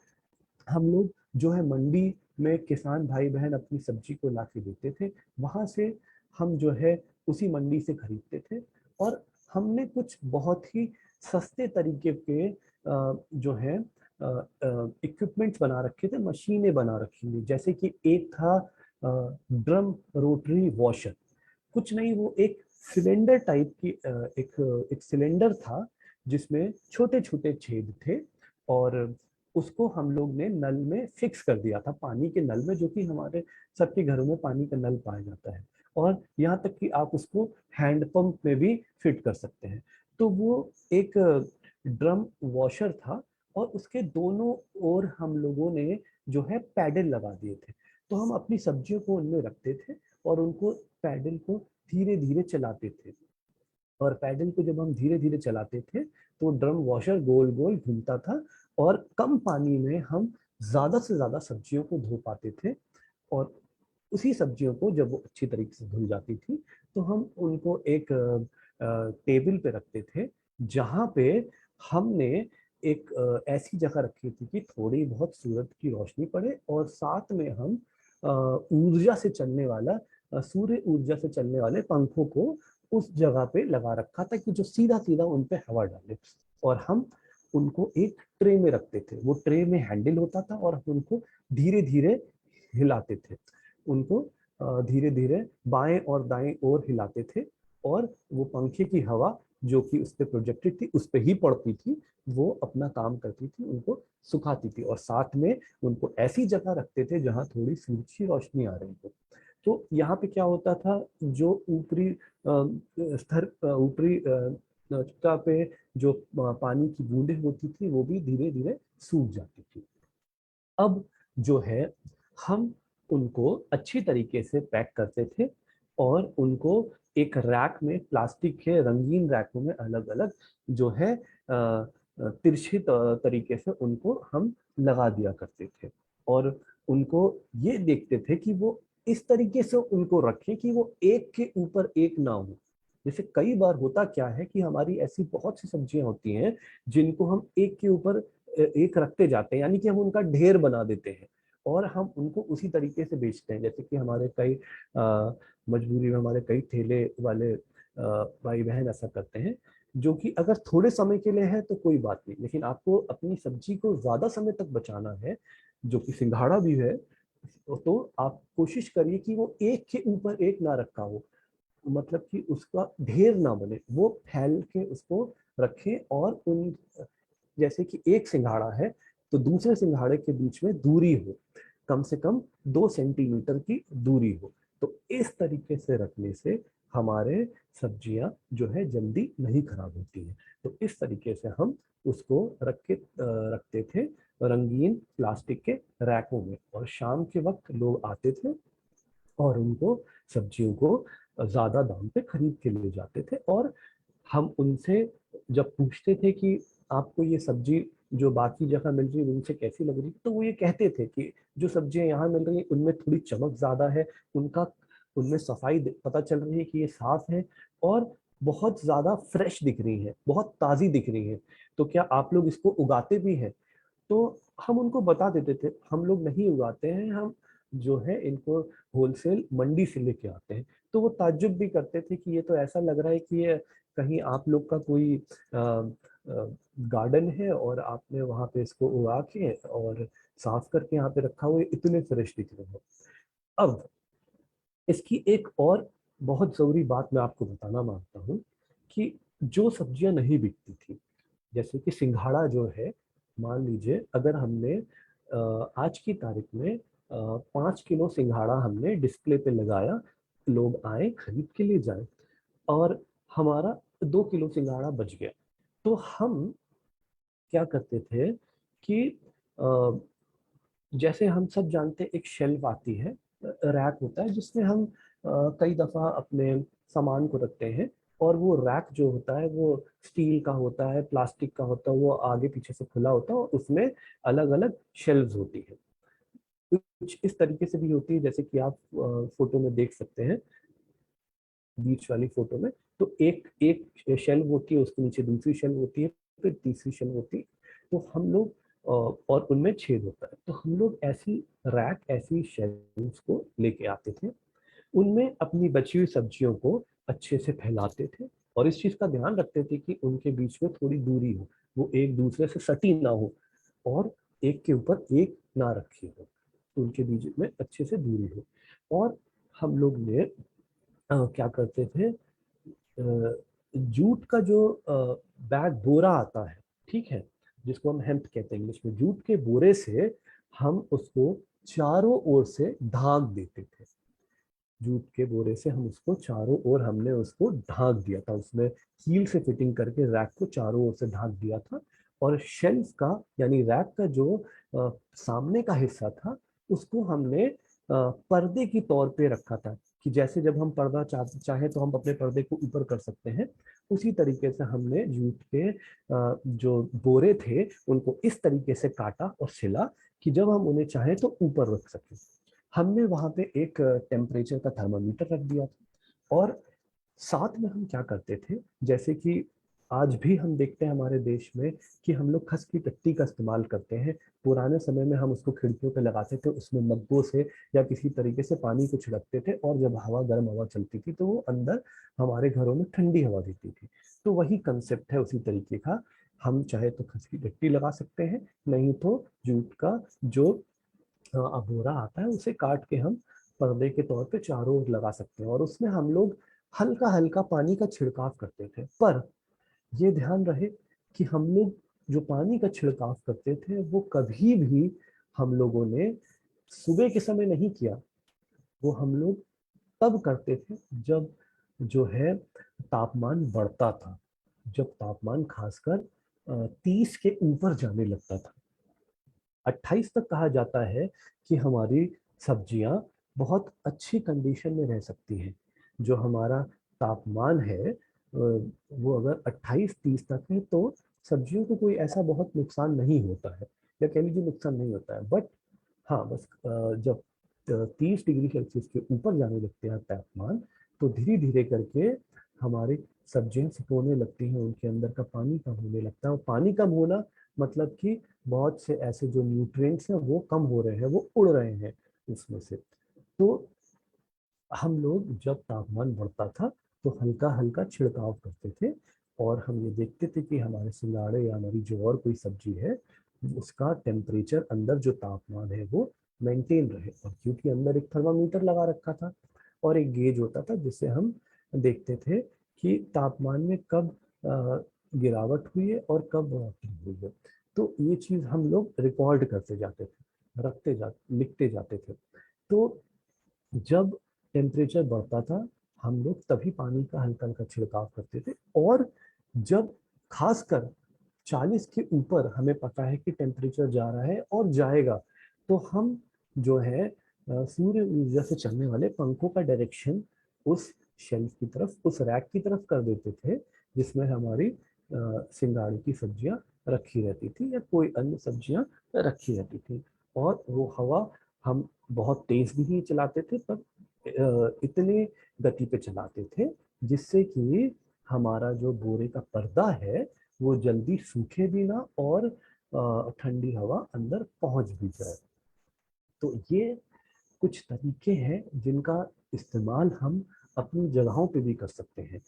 हम लोग जो है मंडी में किसान भाई बहन अपनी सब्जी को ला के देते थे, वहां से हम जो है उसी मंडी से खरीदते थे। और हमने कुछ बहुत ही सस्ते तरीके के जो है इक्विपमेंट्स बना रखे थे, मशीनें बना रखी थी। जैसे कि एक था ड्रम रोटरी वॉशर, कुछ नहीं वो एक सिलेंडर टाइप की एक सिलेंडर था जिसमें छोटे छोटे छेद थे, और उसको हम लोग ने नल में फिक्स कर दिया था, पानी के नल में, जो कि हमारे सबके घरों में पानी का नल पाया जाता है। और यहाँ तक कि आप उसको हैंडपंप में भी फिट कर सकते हैं। तो वो एक ड्रम वॉशर था, और उसके दोनों ओर हम लोगों ने जो है पैडल लगा दिए थे। तो हम अपनी सब्जियों को उनमें रखते थे और उनको पैडल को धीरे धीरे चलाते थे। और पैडल को जब हम धीरे धीरे चलाते थे तो ड्रम वॉशर गोल गोल घूमता था, और कम पानी में हम ज्यादा से ज्यादा सब्जियों को धो पाते थे। और उसी सब्जियों को जब वो अच्छी तरीके से धुल जाती थी तो हम उनको एक टेबल पे रखते थे, जहाँ पे हमने एक ऐसी जगह रखी थी कि थोड़ी बहुत सूरज की रोशनी पड़े और साथ में हम ऊर्जा से चलने वाला सूर्य ऊर्जा से चलने वाले पंखों को उस जगह पे लगा रखा था कि जो सीधा सीधा उन पे हवा डाले। और हम उनको एक ट्रे में रखते थे, वो ट्रे में हैंडल होता था और हम उनको धीरे धीरे हिलाते थे, उनको धीरे धीरे बाएं और दाएं ओर हिलाते थे और वो पंखे की हवा जो कि उस पर प्रोजेक्टेड थी उस पर ही पड़ती थी, वो अपना काम करती थी, उनको सुखाती थी। और साथ में उनको ऐसी जगह रखते थे जहां थोड़ी सूरज की रोशनी आ रही हो। तो यहाँ पे क्या होता था, जो ऊपरी स्तर ऊपरी सतह पे जो पानी की बूंदें होती थी वो भी धीरे धीरे सूख जाती थी। अब जो है हम उनको अच्छी तरीके से पैक करते थे और उनको एक रैक में, प्लास्टिक के रंगीन रैकों में अलग अलग जो है तिरछे तरीके से उनको हम लगा दिया करते थे। और उनको ये देखते थे कि वो इस तरीके से उनको रखें कि वो एक के ऊपर एक ना हो। जैसे कई बार होता क्या है कि हमारी ऐसी बहुत सी सब्जियां होती हैं जिनको हम एक के ऊपर एक रखते जाते हैं, यानी कि हम उनका ढेर बना देते हैं और हम उनको उसी तरीके से बेचते हैं। जैसे कि हमारे कई मजबूरी में हमारे कई ठेले वाले भाई बहन ऐसा करते हैं, जो कि अगर थोड़े समय के लिए है तो कोई बात नहीं, लेकिन आपको अपनी सब्जी को ज्यादा समय तक बचाना है, जो कि सिंघाड़ा भी है, तो आप कोशिश करिए कि वो एक के ऊपर एक ना रखा हो, मतलब कि उसका ढेर ना बने, वो फैल के उसको रखें। और उन जैसे कि एक सिंघाड़ा है तो दूसरे सिंघाड़े के बीच में दूरी हो, कम से कम 2 सेंटीमीटर की दूरी हो। तो इस तरीके से रखने से हमारे सब्जियां जो है जल्दी नहीं खराब होती हैं। तो इस तरीके से हम उसको रखते थे रंगीन प्लास्टिक के रैकों में, और शाम के वक्त लोग आते थे और उनको सब्जियों को ज्यादा दाम पे खरीद के ले जाते थे। और हम उनसे जब पूछते थे कि आपको ये सब्जी जो बाकी जगह मिल रही है उनसे कैसी लग रही, तो वो ये कहते थे कि जो सब्जियां यहाँ मिल रही है उनमें थोड़ी चमक ज्यादा है, उनका उनमें सफाई पता चल रही है कि ये साफ है और बहुत ज्यादा फ्रेश दिख रही है, बहुत ताजी दिख रही है। तो क्या आप लोग इसको उगाते भी हैं? तो हम उनको बता देते थे हम लोग नहीं उगाते हैं, हम जो है इनको होलसेल मंडी से लेके आते हैं। तो वो ताज्जुब भी करते थे कि ये तो ऐसा लग रहा है कि ये कहीं आप लोग का कोई गार्डन है और आपने वहां पे इसको उगा के और साफ करके यहाँ पे रखा हुआ है, इतने फ्रेश दिख रहे हो। अब इसकी एक और बहुत जरूरी बात मैं आपको बताना मांगता हूँ कि जो सब्जियां नहीं बिकती थी, जैसे कि सिंघाड़ा जो है, मान लीजिए अगर हमने आज की तारीख में 5 किलो सिंघाड़ा हमने डिस्प्ले पे लगाया, लोग आए खरीद के लिए जाए और हमारा 2 किलो सिंघाड़ा बच गया, तो हम क्या करते थे कि अ, जैसे हम सब जानते हैं एक शेल्फ आती है, रैक होता है जिसमें हम कई दफा अपने सामान को रखते हैं, और वो रैक जो होता है वो स्टील का होता है, प्लास्टिक का होता है, वो आगे पीछे से खुला होता है और उसमें अलग अलग शेल्व्स होती है। कुछ इस तरीके से भी होती है जैसे कि आप फोटो में देख सकते हैं, बीच वाली फोटो में। तो एक एक शेल्व होती है, उसके नीचे दूसरी शेल्व होती है, फिर तीसरी शेल्व होती है। तो हम लोग और उनमें छेद होता है, तो हम लोग ऐसी रैक, ऐसी शेल्व्स को लेके आते थे, उनमें अपनी बची हुई सब्जियों को अच्छे से फैलाते थे और इस चीज का ध्यान रखते थे कि उनके बीच में थोड़ी दूरी हो, वो एक दूसरे से सटी ना हो और एक के ऊपर एक ना रखी हो, तो उनके बीच में अच्छे से दूरी हो। और हम लोग ने क्या करते थे, जूट का जो बैग बोरा आता है, ठीक है, जिसको हम हेम्प कहते हैं इंग्लिश में, जूट के बोरे से हम उसको चारों ओर से ढाक देते थे। जूट के बोरे से हम उसको चारों ओर हमने उसको ढाक दिया था, उसमें कील से फिटिंग करके रैक को चारों ओर से ढाक दिया था। और शेल्फ का यानी रैक का जो सामने का हिस्सा था उसको हमने पर्दे की तौर पे रखा था, कि जैसे जब हम पर्दा चाहे तो हम अपने पर्दे को ऊपर कर सकते हैं, उसी तरीके से हमने जूट के जो बोरे थे उनको इस तरीके से काटा और सिला कि जब हम उन्हें चाहे तो ऊपर रख सकें। हमने वहां पे एक टेम्परेचर का थर्मामीटर रख दिया था, और साथ में हम क्या करते थे, जैसे कि आज भी हम देखते हैं हमारे देश में कि हम लोग खस की टट्टी का इस्तेमाल करते हैं। पुराने समय में हम उसको खिड़कियों पे लगाते थे, उसमें मग्गों से या किसी तरीके से पानी को छिड़कते थे, और जब हवा गर्म हवा चलती थी तो वो अंदर हमारे घरों में ठंडी हवा देती थी। तो वही कंसेप्ट है उसी तरीके का। हम चाहे तो खस की टट्टी लगा सकते हैं, नहीं तो जूट का जो अभोरा आता है उसे काट के हम पर्दे के तौर पे चारों ओर लगा सकते हैं, और उसमें हम लोग हल्का हल्का पानी का छिड़काव करते थे। पर ये ध्यान रहे कि हम लोग जो पानी का छिड़काव करते थे वो कभी भी हम लोगों ने सुबह के समय नहीं किया। वो हम लोग तब करते थे जब जो है तापमान बढ़ता था, जब तापमान खासकर 30 के ऊपर जाने लगता था। 28 तक कहा जाता है कि हमारी सब्जियां बहुत अच्छी कंडीशन में रह सकती हैं। जो हमारा तापमान है वो अगर 28-30 तक है तो सब्जियों को कोई ऐसा बहुत नुकसान नहीं होता है, या कह लीजिए नुकसान नहीं होता है। बट हाँ, बस जब 30 डिग्री सेल्सियस के ऊपर जाने लगते हैं तापमान, तो धीरे धीरे करके हमारी सब्जियां सिकुड़ने लगती हैं, उनके अंदर का पानी कम होने लगता है। और पानी कम होना मतलब कि बहुत से ऐसे जो न्यूट्रिएंट्स हैं वो कम हो रहे हैं, वो उड़ रहे हैं उसमें से। तो हम लोग जब तापमान बढ़ता था तो हल्का हल्का छिड़काव करते थे, और हम ये देखते थे कि हमारे सिंगाड़े या हमारी जो और कोई सब्जी है उसका टेम्परेचर अंदर जो तापमान है वो मेंटेन रहे। और क्योंकि अंदर एक थर्मामीटर लगा रखा था और एक गेज होता था जिससे हम देखते थे कि तापमान में कब गिरावट हुई है और कब बढ़ोतरी हुई है। तो ये चीज हम लोग रिकॉर्ड करते जाते थे, लिखते जाते थे। तो जब टेम्परेचर बढ़ता था हम लोग तभी पानी का हल्का हल्का छिड़काव करते थे। और जब खासकर 40 के ऊपर हमें पता है कि टेम्परेचर जा रहा है और जाएगा, तो हम जो है सूर्य ऊर्जा से चलने वाले पंखों का डायरेक्शन उस शेल्फ की तरफ, उस रैक की तरफ कर देते थे जिसमें हमारी सिंगाड़े की सब्जियां रखी रहती थी या कोई अन्य सब्जियां रखी रहती थी। और वो हवा हम बहुत तेज भी नहीं चलाते थे, पर इतने गति पे चलाते थे जिससे कि हमारा जो बोरे का पर्दा है वो जल्दी सूखे भी ना और ठंडी हवा अंदर पहुंच भी जाए। तो ये कुछ तरीके हैं जिनका इस्तेमाल हम अपनी जगहों पे भी कर सकते हैं।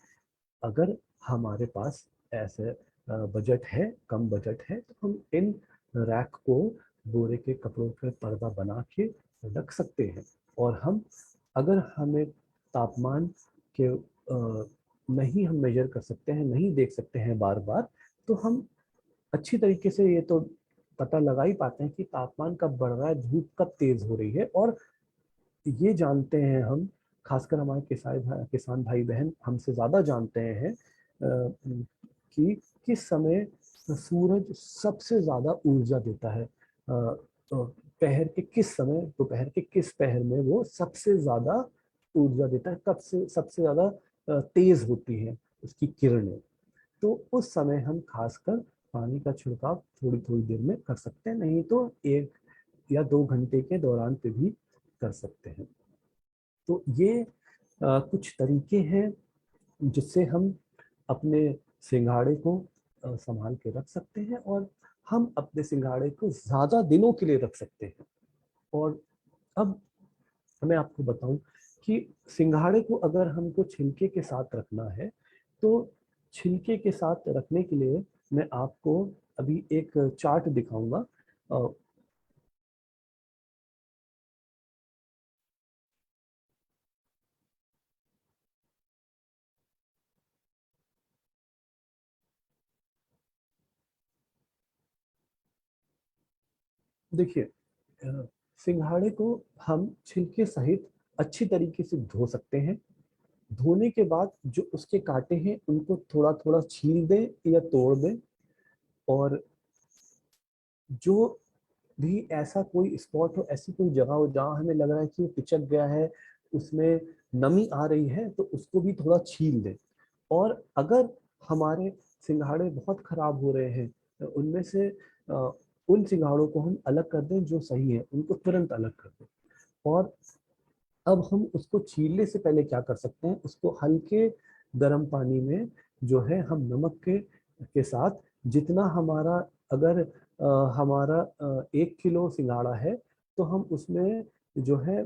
अगर हमारे पास ऐसे बजट है, कम बजट है, तो हम इन रैक को बोरे के कपड़ों पे पर्दा बना के रख सकते हैं। और हम अगर हमें तापमान के नहीं हम मेजर कर सकते हैं, नहीं देख सकते हैं बार बार, तो हम अच्छी तरीके से ये तो पता लगा ही पाते हैं कि तापमान कब बढ़ रहा है, धूप कब तेज हो रही है। और ये जानते हैं हम, खासकर हमारे किसान भाई बहन हमसे ज्यादा जानते हैं कि किस समय सूरज सबसे ज्यादा ऊर्जा देता है। पहर के किस समय, दोपहर के किस पहर में वो सबसे ज्यादा ऊर्जा देता है, कब से सबसे ज्यादा तेज होती है उसकी किरणें। तो उस समय हम खासकर पानी का छिड़काव थोड़ी थोड़ी देर में कर सकते हैं, नहीं तो 1 या 2 घंटे के दौरान पे भी कर सकते हैं। तो ये कुछ तरीके हैं जिससे हम अपने सिंघाड़े को संभाल के रख सकते हैं, और हम अपने सिंघाड़े को ज्यादा दिनों के लिए रख सकते हैं। और अब मैं आपको बताऊं कि सिंघाड़े को अगर हमको छिलके के साथ रखना है, तो छिलके के साथ रखने के लिए मैं आपको अभी एक चार्ट दिखाऊंगा। देखिए, सिंघाड़े को हम छिलके सहित अच्छी तरीके से धो सकते हैं। धोने के बाद जो उसके कांटे हैं उनको थोड़ा थोड़ा छील दें या तोड़ दें। और जो भी ऐसा कोई स्पॉट हो, ऐसी कोई जगह हो जहाँ हमें लग रहा है कि वो पिचक गया है, उसमें नमी आ रही है, तो उसको भी थोड़ा छील दें। और अगर हमारे सिंघाड़े बहुत खराब हो रहे हैं तो उनमें से उन सिंघाड़ों को हम अलग कर दें, जो सही है उनको तुरंत अलग कर दें। और अब हम उसको छीलने से पहले क्या कर सकते हैं, उसको हल्के गर्म पानी में जो है हम नमक के साथ जितना हमारा, अगर हमारा 1 किलो सिंघाड़ा है तो हम उसमें जो है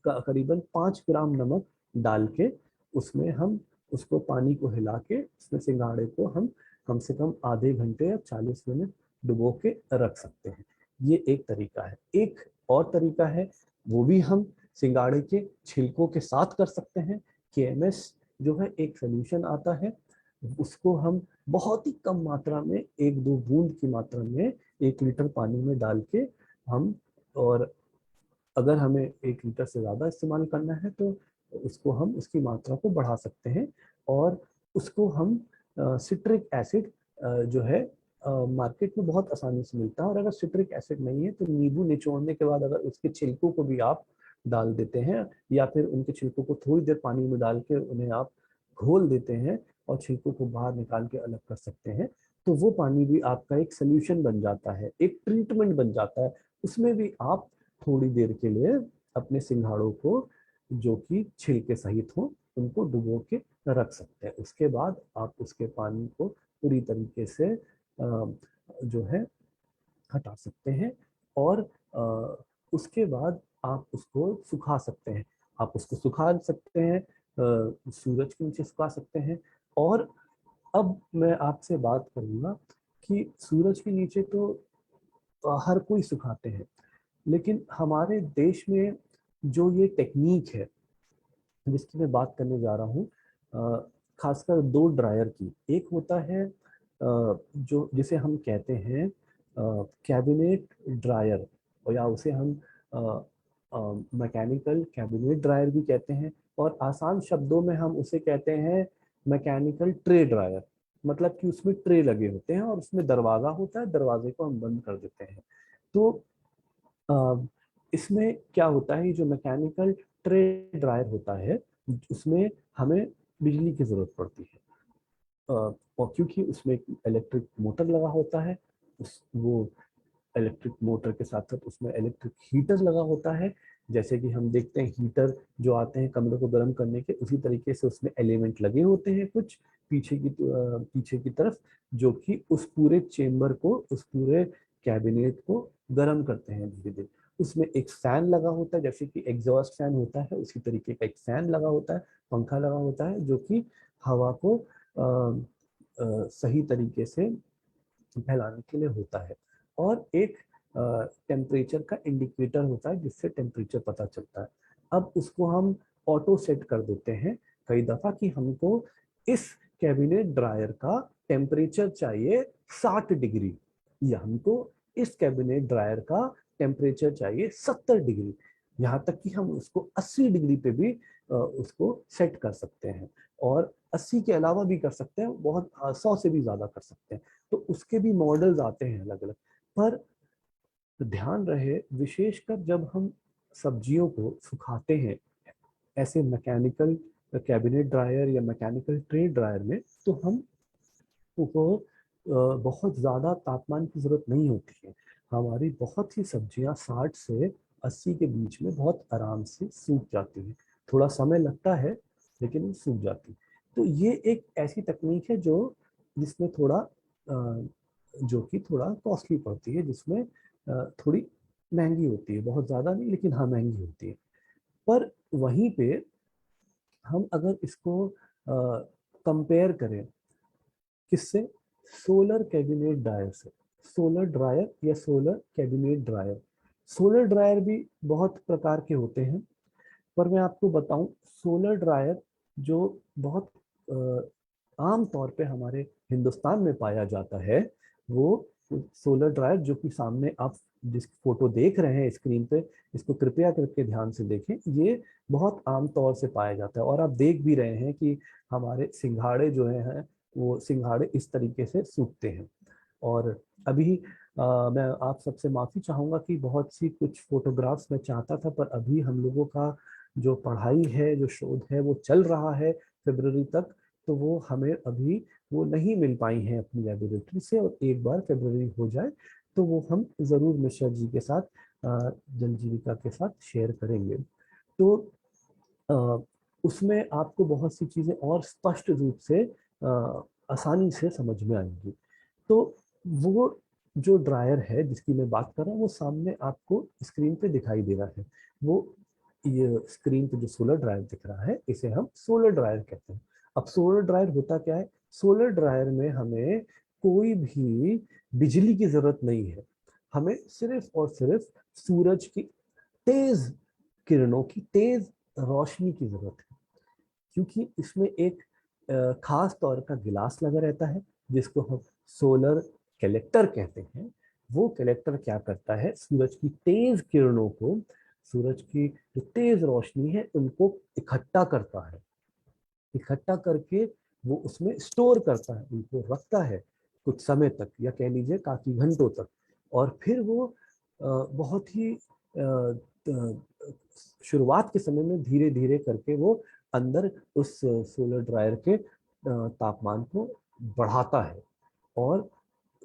करीबन 5 ग्राम नमक डाल के उसमें हम उसको पानी को हिला के उसमें सिंघाड़े को हम कम से कम आधे घंटे या 40 मिनट डुबो के रख सकते हैं। ये एक तरीका है। एक और तरीका है, वो भी हम सिंघाड़े के छिलकों के साथ कर सकते हैं। KMS जो है एक सोल्यूशन आता है, उसको हम बहुत ही कम मात्रा में 1-2 बूंद की मात्रा में 1 लीटर पानी में डाल के हम, और अगर हमें 1 लीटर से ज़्यादा इस्तेमाल करना है तो उसको हम उसकी मात्रा को बढ़ा सकते हैं, और उसको हम सिट्रिक एसिड जो है मार्केट में बहुत आसानी से मिलता है, और अगर सिट्रिक एसिड नहीं है तो नींबू निचोड़ने के बाद अगर उसके छिलकों को भी आप डाल देते हैं, या फिर उनके छिलकों को थोड़ी देर पानी में डाल के उन्हें आप घोल देते हैं और छिलकों को बाहर निकाल के अलग कर सकते हैं, तो वो पानी भी आपका एक सोल्यूशन बन जाता है, एक ट्रीटमेंट बन जाता है। उसमें भी आप थोड़ी देर के लिए अपने सिंघाड़ों को, जो कि छिलके सहित हो, उनको डुबो के रख सकते हैं। उसके बाद आप उसके पानी को पूरी तरीके से जो है हटा सकते हैं, और उसके बाद आप उसको सुखा सकते हैं। आप उसको सुखा सकते हैं, सूरज के नीचे सुखा सकते हैं। और अब मैं आपसे बात करूंगा कि सूरज के नीचे तो हर कोई सुखाते हैं, लेकिन हमारे देश में जो ये टेक्निक है जिसकी मैं बात करने जा रहा हूँ, खासकर 2 ड्रायर की। एक होता है जो जिसे हम कहते हैं कैबिनेट ड्रायर, और या उसे हम मैकेनिकल कैबिनेट ड्रायर भी कहते हैं, और आसान शब्दों में हम उसे कहते हैं मैकेनिकल ट्रे ड्रायर। मतलब कि उसमें ट्रे लगे होते हैं और उसमें दरवाजा होता है, दरवाजे को हम बंद कर देते हैं। तो इसमें क्या होता है, जो मैकेनिकल ट्रे ड्रायर होता है उसमें हमें बिजली की जरूरत पड़ती है, और क्योंकि उसमें एक इलेक्ट्रिक मोटर लगा होता है, वो इलेक्ट्रिक मोटर के साथ साथ उसमें इलेक्ट्रिक हीटर लगा होता है। जैसे कि हम देखते हैं हीटर जो आते हैं कमरे को गर्म करने के, उसी तरीके से उसमें एलिमेंट लगे होते हैं कुछ पीछे की तरफ, जो कि उस पूरे चेम्बर को, उस पूरे कैबिनेट को गर्म करते हैं धीरे धीरे। उसमें एक फैन लगा होता है, जैसे कि एग्जॉस्ट फैन होता है उसी तरीके का एक फैन लगा होता है, पंखा लगा होता है, जो कि हवा को सही तरीके से फैलाने के लिए होता है। और एक टेम्परेचर का इंडिकेटर होता है जिससे टेम्परेचर पता चलता है। अब उसको हम ऑटो सेट कर देते हैं कई दफा कि हमको इस कैबिनेट ड्रायर का टेम्परेचर चाहिए 60 डिग्री, या हमको इस कैबिनेट ड्रायर का टेम्परेचर चाहिए 70 डिग्री, यहाँ तक कि हम उसको 80 डिग्री पे भी उसको सेट कर सकते हैं, और 80 के अलावा भी कर सकते हैं, बहुत 100 से भी ज्यादा कर सकते हैं। तो उसके भी मॉडल्स आते हैं अलग अलग। पर ध्यान रहे, विशेषकर जब हम सब्जियों को सुखाते हैं ऐसे मैकेनिकल कैबिनेट ड्रायर या मैकेनिकल ट्रे ड्रायर में, तो हम को बहुत ज़्यादा तापमान की ज़रूरत नहीं होती है। हमारी बहुत सी सब्जियां 60 से 80 के बीच में बहुत आराम से सूख जाती हैं। थोड़ा समय लगता है लेकिन वो सूख जाती है। तो ये एक ऐसी तकनीक है जो जिसमें थोड़ा जो कि थोड़ा कॉस्टली पड़ती है, जिसमें थोड़ी महंगी होती है, बहुत ज़्यादा नहीं लेकिन हाँ महंगी होती है। पर वहीं पे हम अगर इसको कंपेयर करें किससे, सोलर कैबिनेट ड्रायर से, सोलर ड्रायर या solar cabinet dryer. Solar dryer भी बहुत प्रकार के होते हैं, पर मैं आपको बताऊं, सोलर ड्रायर जो बहुत आम तौर पे हमारे हिंदुस्तान में पाया जाता है, वो सोलर ड्रायर जो कि सामने आप जिस फोटो देख रहे हैं स्क्रीन पे, इसको कृपया करके ध्यान से देखें। ये बहुत आम तौर से पाया जाता है, और आप देख भी रहे हैं कि हमारे सिंघाड़े जो हैं वो सिंघाड़े इस तरीके से सूखते हैं। और अभी मैं आप सबसे माफ़ी चाहूँगा कि बहुत सी कुछ फोटोग्राफ्स मैं चाहता था, पर अभी हम लोगों का जो पढ़ाई है, जो शोध है, वो चल रहा है फरवरी तक, तो वो हमें अभी वो नहीं मिल पाई हैं अपनी लेबोरेटरी से, और एक बार फरवरी हो जाए तो वो हम ज़रूर मिश्रा जी के साथ, जल जीविका के साथ शेयर करेंगे। तो उसमें आपको बहुत सी चीजें और स्पष्ट रूप से आसानी से समझ में आएंगी। तो वो जो ड्रायर है जिसकी मैं बात कर रहा हूँ वो सामने आपको स्क्रीन पे दिखाई दे रहा है। वो ये स्क्रीन पे जो सोलर ड्रायर दिख रहा है इसे हम सोलर ड्रायर कहते हैं। अब सोलर ड्रायर होता क्या है? सोलर ड्रायर में हमें कोई भी बिजली की जरूरत नहीं है, हमें सिर्फ और सिर्फ सूरज की तेज किरणों की, तेज रोशनी की जरूरत है। क्योंकि इसमें एक खास तौर का गिलास लगा रहता है जिसको हम सोलर कलेक्टर कहते हैं। वो कलेक्टर क्या करता है? सूरज की तेज किरणों को, सूरज की जो तेज रोशनी है उनको इकट्ठा करता है, इकट्ठा करके वो उसमें स्टोर करता है, उनको रखता है कुछ समय तक, या कह लीजिए काफी घंटों तक। और फिर वो बहुत ही शुरुआत के समय में धीरे धीरे करके वो अंदर उस सोलर ड्रायर के तापमान को बढ़ाता है। और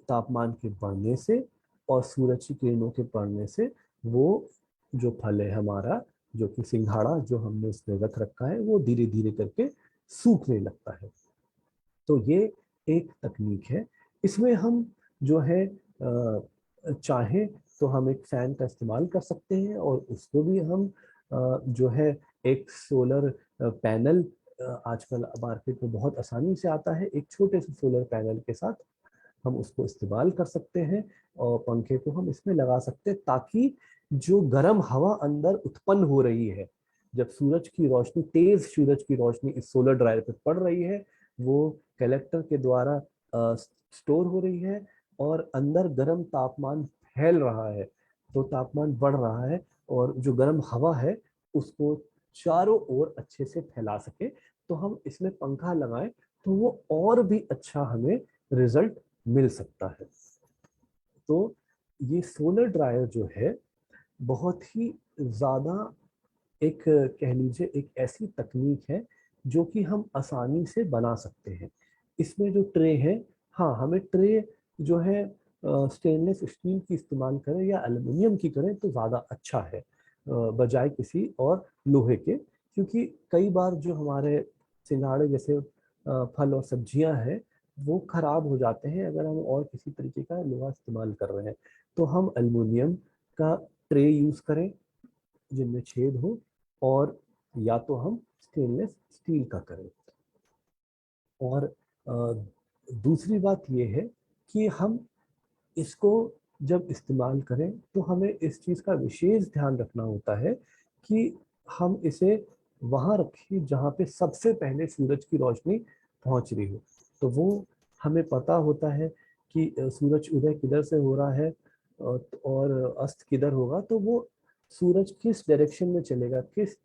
तापमान के बढ़ने से और सूरज की किरणों के पड़ने से वो जो फल है हमारा, जो कि सिंघाड़ा जो हमने इसमें रख रखा है, वो धीरे धीरे करके सूखने लगता है। तो ये एक तकनीक है। इसमें हम जो है चाहे तो हम एक फैन का इस्तेमाल कर सकते हैं, और उसको भी हम जो है एक सोलर पैनल, आजकल मार्केट में बहुत आसानी से आता है, एक छोटे से सोलर पैनल के साथ हम उसको इस्तेमाल कर सकते हैं, और पंखे को हम इसमें लगा सकते हैं, ताकि जो गर्म हवा अंदर उत्पन्न हो रही है, जब सूरज की रोशनी, तेज सूरज की रोशनी इस सोलर ड्रायर पे पड़ रही है, वो कलेक्टर के द्वारा स्टोर हो रही है, और अंदर गर्म तापमान फैल रहा है, तो तापमान बढ़ रहा है, और जो गर्म हवा है उसको चारों ओर अच्छे से फैला सके, तो हम इसमें पंखा लगाएं तो वो और भी अच्छा हमें रिजल्ट मिल सकता है। तो ये सोलर ड्रायर जो है बहुत ही ज़्यादा एक, कह लीजिए एक ऐसी तकनीक है जो कि हम आसानी से बना सकते हैं। इसमें जो ट्रे है, हाँ, हमें ट्रे जो है स्टेनलेस स्टील की इस्तेमाल करें या एल्युमिनियम की करें तो ज़्यादा अच्छा है बजाय किसी और लोहे के। क्योंकि कई बार जो हमारे सिंघाड़े जैसे फल और सब्जियां हैं वो खराब हो जाते हैं अगर हम और किसी तरीके का लोहा इस्तेमाल कर रहे हैं। तो हम एल्युमिनियम का ट्रे यूज़ करें जिनमें छेद हो, और या तो हम स्टेनलेस स्टील का करें। और दूसरी बात यह है कि हम इसको जब इस्तेमाल करें तो हमें इस चीज़ का विशेष ध्यान रखना होता है कि हम इसे वहाँ रखें जहाँ पे सबसे पहले सूरज की रोशनी पहुँच रही हो। तो वो हमें पता होता है कि सूरज उदय किधर से हो रहा है और अस्त किधर होगा, तो वो सूरज किस डायरेक्शन में चलेगा, किस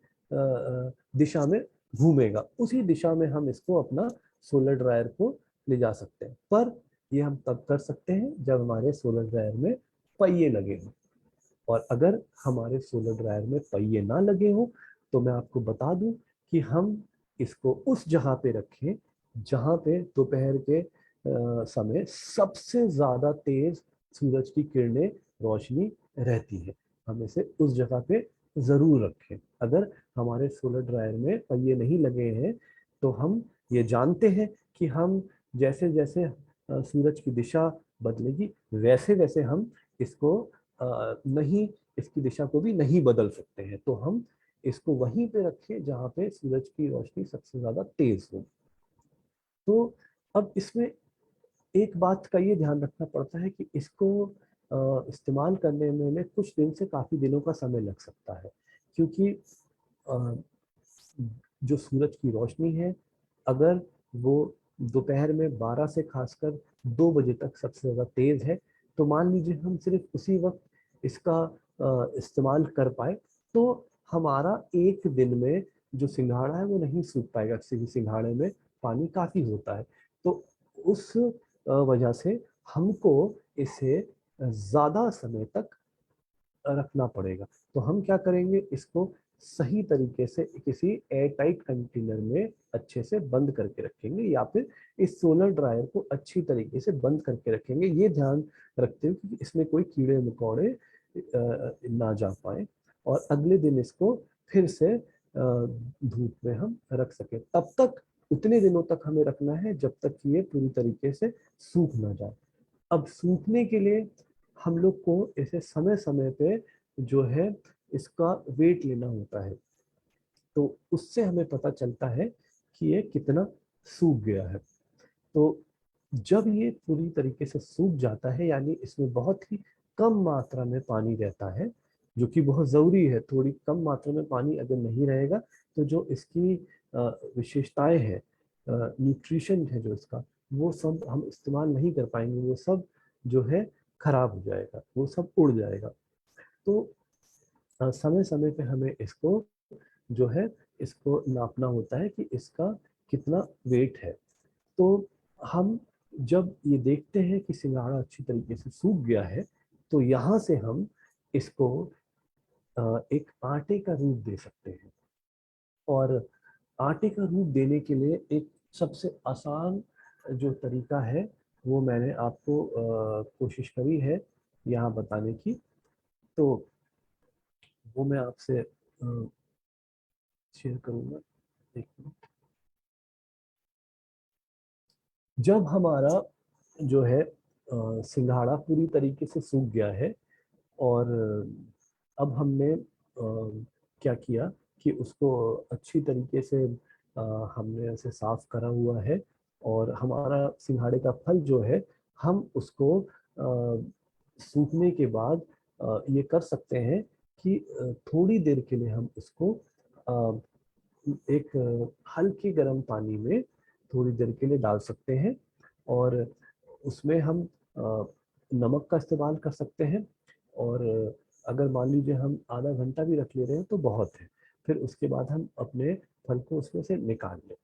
दिशा में घूमेगा, उसी दिशा में हम इसको अपना सोलर ड्रायर को ले जा सकते हैं। पर ये हम तब कर सकते हैं जब हमारे सोलर ड्रायर में पहिए लगे हों। और अगर हमारे सोलर ड्रायर में पहिए ना लगे हों तो मैं आपको बता दूं कि हम इसको उस जगह पे रखें जहाँ पे दोपहर के समय सबसे ज़्यादा तेज सूरज की किरणें, रोशनी रहती है। हम इसे उस जगह पे ज़रूर रखें। अगर हमारे सोलर ड्रायर में पहिए नहीं लगे हैं तो हम ये जानते हैं कि हम जैसे जैसे सूरज की दिशा बदलेगी वैसे वैसे हम इसको नहीं, इसकी दिशा को भी नहीं बदल सकते हैं। तो हम इसको वहीं पे रखें जहाँ पे सूरज की रोशनी सबसे ज्यादा तेज हो। तो अब इसमें एक बात का ये ध्यान रखना पड़ता है कि इसको इस्तेमाल करने में कुछ दिन से काफी दिनों का समय लग सकता है, क्योंकि जो सूरज की रोशनी है अगर वो दोपहर में 12 से खासकर 2 बजे तक सबसे ज़्यादा तेज़ है, तो मान लीजिए हम सिर्फ उसी वक्त इसका इस्तेमाल कर पाए तो हमारा एक दिन में जो सिंघाड़ा है वो नहीं सूख पाएगा, किसी सिंघाड़े में पानी काफ़ी होता है। तो उस वजह से हमको इसे ज़्यादा समय तक रखना पड़ेगा। तो हम क्या करेंगे, इसको सही तरीके से किसी एयर टाइट कंटेनर में अच्छे से बंद करके रखेंगे, या फिर इस सोलर ड्रायर को अच्छी तरीके से बंद करके रखेंगे, ये ध्यान रखते हुए कि इसमें कोई कीड़े मकोड़े ना जा पाए। और अगले दिन इसको फिर से धूप में हम रख सके। तब तक उतने दिनों तक हमें रखना है जब तक कि ये पूरी तरीके से सूख ना जाए। अब सूखने के लिए हम लोग को इसे समय समय पे जो है इसका वेट लेना होता है, तो उससे हमें पता चलता है कि ये कितना सूख गया है। तो जब ये पूरी तरीके से सूख जाता है, यानी इसमें बहुत ही कम मात्रा में पानी रहता है, जो कि बहुत ज़रूरी है। थोड़ी कम मात्रा में पानी अगर नहीं रहेगा तो जो इसकी विशेषताएं हैं, न्यूट्रिशन है जो इसका, वो सब हम इस्तेमाल नहीं कर पाएंगे, वो सब जो है खराब हो जाएगा, वो सब उड़ जाएगा। तो समय समय पे हमें इसको जो है इसको नापना होता है कि इसका कितना वेट है। तो हम जब ये देखते हैं कि सिंघाड़ा अच्छी तरीके से सूख गया है, तो यहाँ से हम इसको एक आटे का रूप दे सकते हैं। और आटे का रूप देने के लिए एक सबसे आसान जो तरीका है वो मैंने आपको कोशिश करी है यहाँ बताने की। तो वो मैं आपसे शेयर करूँगा। एक मिनट। जब हमारा जो है सिंघाड़ा पूरी तरीके से सूख गया है और अब हमने क्या किया कि उसको अच्छी तरीके से हमने उसे साफ करा हुआ है, और हमारा सिंघाड़े का फल जो है हम उसको सूखने के बाद ये कर सकते हैं कि थोड़ी देर के लिए हम उसको एक हल्के गर्म पानी में थोड़ी देर के लिए डाल सकते हैं, और उसमें हम नमक का इस्तेमाल कर सकते हैं। और अगर मान लीजिए हम आधा घंटा भी रख ले रहे हैं तो बहुत है। फिर उसके बाद हम अपने फल को उसमें से निकाल लें,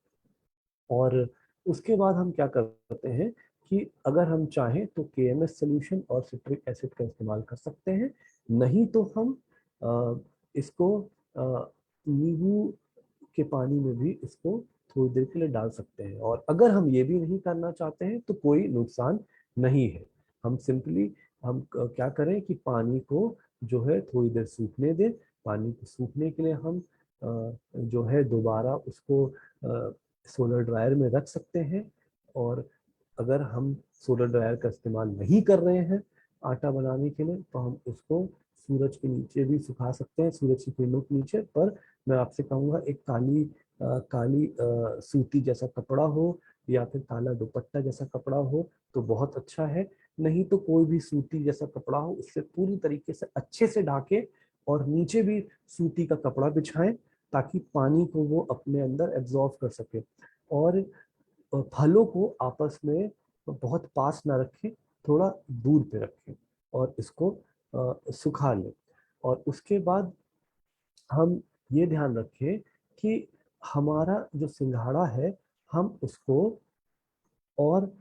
और उसके बाद हम क्या करते हैं कि अगर हम चाहें तो KMS सोल्यूशन और सिट्रिक एसिड का इस्तेमाल कर सकते हैं, नहीं तो हम इसको नींबू के पानी में भी इसको थोड़ी देर के लिए डाल सकते हैं। और अगर हम ये भी नहीं करना चाहते हैं तो कोई नुकसान नहीं है। हम सिंपली क्या करें कि पानी को जो है थोड़ी देर सूखने दें। पानी को सूखने के लिए हम जो है दोबारा उसको सोलर ड्रायर में रख सकते हैं। और अगर हम सोलर ड्रायर का इस्तेमाल नहीं कर रहे हैं आटा बनाने के लिए, तो हम उसको सूरज के नीचे भी सुखा सकते हैं, सूरज की किरणों के नीचे। पर मैं आपसे कहूँगा एक काली सूती जैसा कपड़ा हो या फिर काला दुपट्टा जैसा कपड़ा हो तो बहुत अच्छा है। नहीं तो कोई भी सूती जैसा कपड़ा हो, उससे पूरी तरीके से अच्छे से ढके, और नीचे भी सूती का कपड़ा बिछाएं ताकि पानी को वो अपने अंदर एब्जॉर्ब कर सके। और फलों को आपस में बहुत पास ना रखें, थोड़ा दूर पे रखें, और इसको सुखा लें। और उसके बाद हम ये ध्यान रखें कि हमारा जो सिंघाड़ा है हम उसको और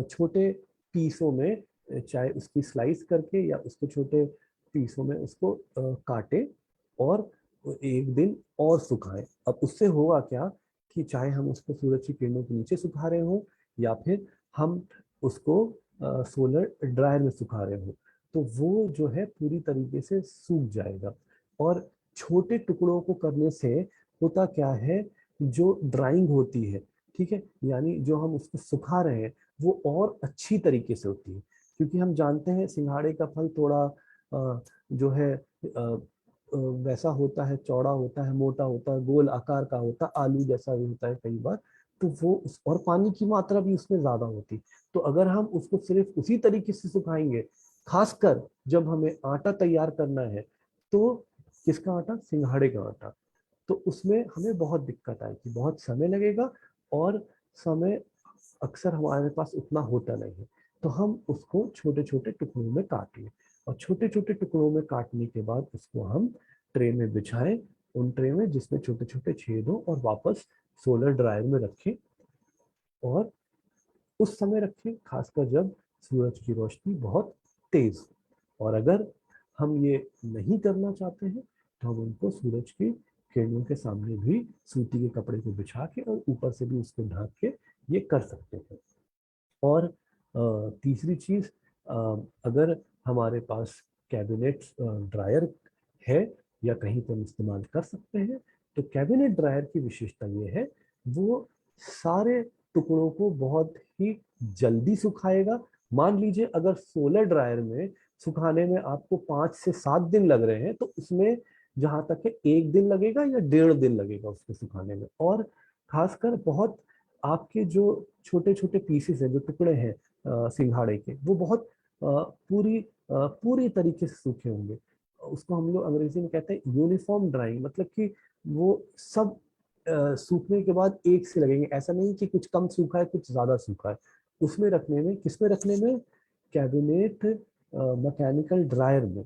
छोटे पीसों में, चाहे उसकी स्लाइस करके या उसको छोटे पीसों में उसको काटे और एक दिन और सुखाएं। अब उससे होगा क्या कि चाहे हम उसको सूरज की किरणों के नीचे सुखा रहे हो या फिर हम उसको सोलर ड्रायर में सुखा रहे हो, तो वो जो है पूरी तरीके से सूख जाएगा। और छोटे टुकड़ों को करने से होता क्या है, जो ड्राइंग होती है, ठीक है, यानी जो हम उसको सुखा रहे हैं वो और अच्छी तरीके से होती है। क्योंकि हम जानते हैं सिंघाड़े का फल थोड़ा जो है वैसा होता है, चौड़ा होता है, मोटा होता है, गोल आकार का होता है, आलू जैसा भी होता है कई बार। तो वो और पानी की मात्रा भी उसमें ज्यादा होती। तो अगर हम उसको सिर्फ उसी तरीके से सुखाएंगे, खासकर जब हमें आटा तैयार करना है, तो किसका आटा, सिंघाड़े का आटा, तो उसमें हमें बहुत दिक्कत आएगी, बहुत समय लगेगा, और समय अक्सर हमारे पास उतना होता नहीं है। तो हम उसको छोटे छोटे टुकड़ों में काट लें, और छोटे छोटे टुकड़ों में काटने के बाद उसको हम ट्रे में बिछाएं, उन ट्रे में जिसमें छोटे छोटे छेद हो, और वापस सोलर ड्रायर में रखें। और उस समय रखें खासकर जब सूरज की रोशनी बहुत तेज हो। और अगर हम ये नहीं करना चाहते हैं तो हम उनको सूरज की किरणों के सामने भी सूती के कपड़े को बिछा के और ऊपर से भी उसको ढक के ये कर सकते हैं। और तीसरी चीज, अगर हमारे पास कैबिनेट ड्रायर है या कहीं पर हम इस्तेमाल कर सकते हैं, तो कैबिनेट ड्रायर की विशेषता ये है, वो सारे टुकड़ों को बहुत ही जल्दी सुखाएगा। मान लीजिए अगर सोलर ड्रायर में सुखाने में आपको 5 से 7 दिन लग रहे हैं, तो उसमें जहां तक है 1 दिन लगेगा या 1.5 दिन लगेगा उसको सुखाने में। और खासकर बहुत आपके जो छोटे छोटे पीसेस हैं, जो टुकड़े हैं सिंघाड़े के, वो बहुत पूरी तरीके से सूखे होंगे। उसको हम लोग अंग्रेजी में कहते हैं यूनिफॉर्म ड्राइंग, मतलब कि वो सब सूखने के बाद एक से लगेंगे। ऐसा नहीं कि कुछ कम सूखा है कुछ ज्यादा सूखा है। उसमें रखने में, किसमें रखने में, कैबिनेट मैकेनिकल ड्रायर में,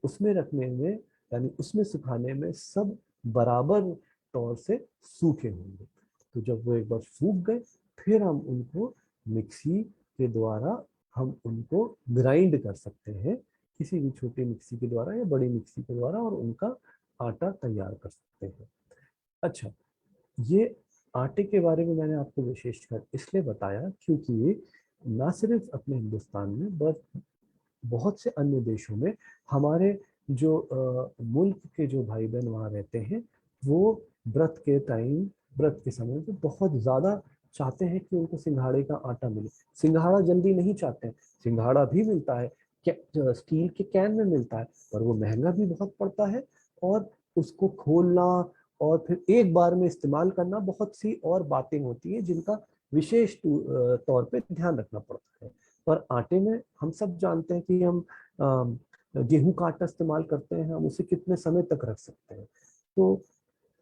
उसमें रखने में, यानी उसमें सुखाने में सब बराबर तौर से सूखे होंगे। तो जब वो एक बार सूख गए, फिर हम उनको मिक्सी के द्वारा हम उनको ग्राइंड कर सकते हैं, किसी भी छोटी मिक्सी के द्वारा या बड़ी मिक्सी के द्वारा, और उनका आटा तैयार कर सकते हैं। अच्छा, ये आटे के बारे में मैंने आपको विशेषकर इसलिए बताया क्योंकि ये ना सिर्फ अपने हिंदुस्तान में बल्कि बहुत से अन्य देशों में हमारे जो मुल्क के जो भाई बहन वहाँ रहते हैं, वो व्रत के टाइम, व्रत के समय पे बहुत ज़्यादा चाहते हैं कि उनको सिंघाड़े का आटा मिले। सिंघाड़ा जल्दी नहीं चाहते हैं, सिंघाड़ा भी मिलता है, स्टील के कैन में मिलता है, पर वो महंगा भी बहुत पड़ता है, और उसको खोलना और फिर एक बार में इस्तेमाल करना, बहुत सी और बातें होती हैं जिनका विशेष तौर पे ध्यान रखना पड़ता है। पर आटे में हम सब जानते हैं कि हम गेहूं का आटा इस्तेमाल करते हैं, हम उसे कितने समय तक रख सकते हैं। तो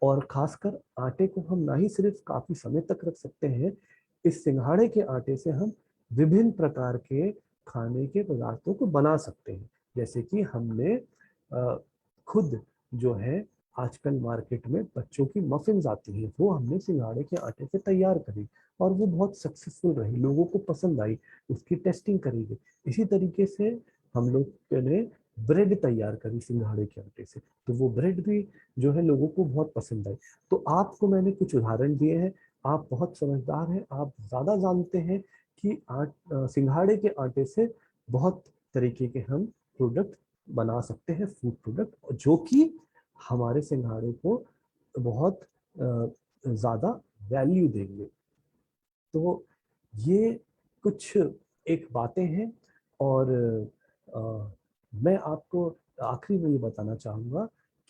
और खासकर आटे को हम ना ही सिर्फ काफी समय तक रख सकते हैं, इस सिंघाड़े के आटे से हम विभिन्न प्रकार के खाने के पदार्थों को बना सकते हैं। जैसे कि हमने खुद जो है आजकल मार्केट में बच्चों की मफिन्स आती हैं, वो हमने सिंघाड़े के आटे से तैयार करी और वो बहुत सक्सेसफुल रही, लोगों को पसंद आई, उसकी टेस्टिंग करी गई। इसी तरीके से हम लोग ने ब्रेड तैयार करी सिंघाड़े के आटे से, तो वो ब्रेड भी जो है लोगों को बहुत पसंद आई। तो आपको मैंने कुछ उदाहरण दिए हैं, आप बहुत समझदार हैं, आप ज़्यादा जानते हैं कि सिंघाड़े के आटे से बहुत तरीके के हम प्रोडक्ट बना सकते हैं, फूड प्रोडक्ट, जो कि हमारे सिंघाड़े को बहुत ज़्यादा वैल्यू देंगे। तो ये कुछ एक बातें हैं। और मैं आपको आखिरी में ये बताना चाहूँगा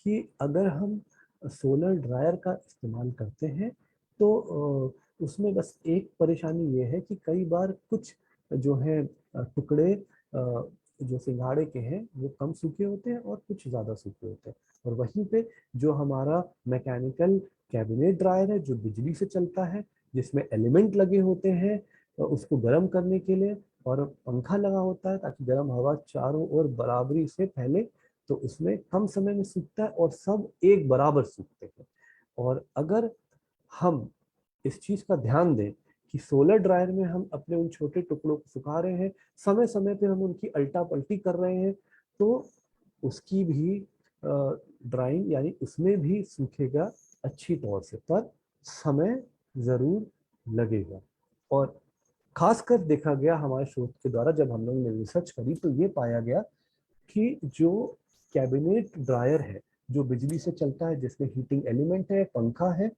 कि अगर हम सोलर ड्रायर का इस्तेमाल करते हैं तो उसमें बस एक परेशानी ये है कि कई बार कुछ जो है टुकड़े जो सिंघाड़े के हैं वो कम सूखे होते हैं और कुछ ज़्यादा सूखे होते हैं। और वहीं पे जो हमारा मैकेनिकल कैबिनेट ड्रायर है, जो बिजली से चलता है, जिसमें एलिमेंट लगे होते हैं उसको गर्म करने के लिए, और पंखा लगा होता है ताकि गर्म हवा चारों ओर बराबरी से फैले, तो उसमें कम समय में सूखता है और सब एक बराबर सूखते हैं। और अगर हम इस चीज का ध्यान दें कि सोलर ड्रायर में हम अपने उन छोटे टुकड़ों को सुखा रहे हैं, समय समय पे हम उनकी अल्टा पल्टी कर रहे हैं, तो उसकी भी ड्राइंग यानी उसमें भी सूखेगा अच्छी तौर से, पर समय जरूर लगेगा। और खासकर देखा गया हमारे शोध के द्वारा, जब हम लोगों ने रिसर्च करी, तो ये पाया गया कि जो कैबिनेट ड्रायर है जो बिजली से चलता है, जिसमें हीटिंग एलिमेंट है, पंखा है,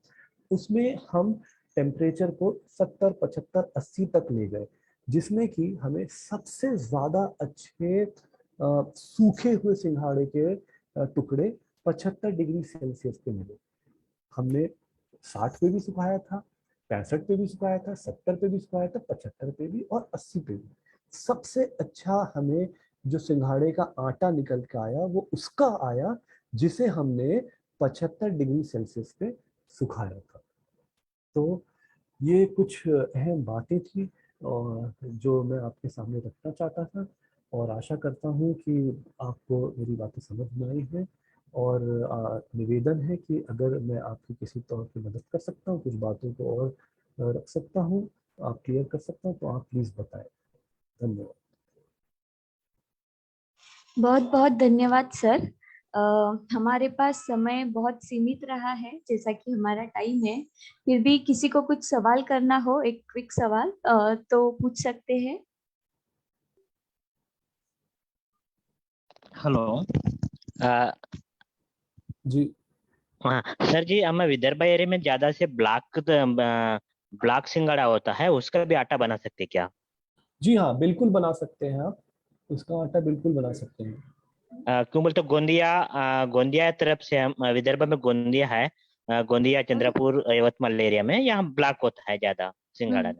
उसमें हम टेम्परेचर को 70, 75, 80 तक ले गए, जिसमें कि हमें सबसे ज्यादा अच्छे सूखे हुए सिंघाड़े के टुकड़े 75 डिग्री सेल्सियस पे मिले। हमने 60 पे भी सुखाया था, 65 पे भी सुखाया था, 70 पे भी सुखाया था, 75 पे भी और 80 पे भी। सबसे अच्छा हमें जो सिंघाड़े का आटा निकल के आया वो उसका आया जिसे हमने 75 डिग्री सेल्सियस पे सुखाया था। तो ये कुछ अहम बातें थी और जो मैं आपके सामने रखना चाहता था, और आशा करता हूँ कि आपको मेरी बातें समझ में आई हैं। और निवेदन है कि अगर मैं आपकी किसी तौर पे मदद कर सकता हूँ, कुछ बातों को और रख सकता हूँ, आप क्लियर कर सकता हूँ, तो आप प्लीज़ बताएं। धन्यवाद। बहुत बहुत धन्यवाद सर। हमारे पास समय बहुत सीमित रहा है, जैसा कि हमारा टाइम है। फिर भी किसी को कुछ सवाल करना हो, एक क्विक सवाल तो पूछ सकते हैं। हेलो। जी हाँ सर जी, हमें विदर्भ एरिया में ज्यादा से ब्लॉक सिंगाड़ा होता है, उसका भी आटा बना सकते हैं क्या? जी हाँ, बिल्कुल बना सकते हैं आप, उसका आटा बिल्कुल बना सकते हैं। क्यों बोलते गोंदिया तरफ से हम विदर्भ में गोंदिया है, गोंदिया चंद्रपुर यवतमाल एरिया में यहाँ ब्लॉक होता है ज्यादा सिंगाड़ा।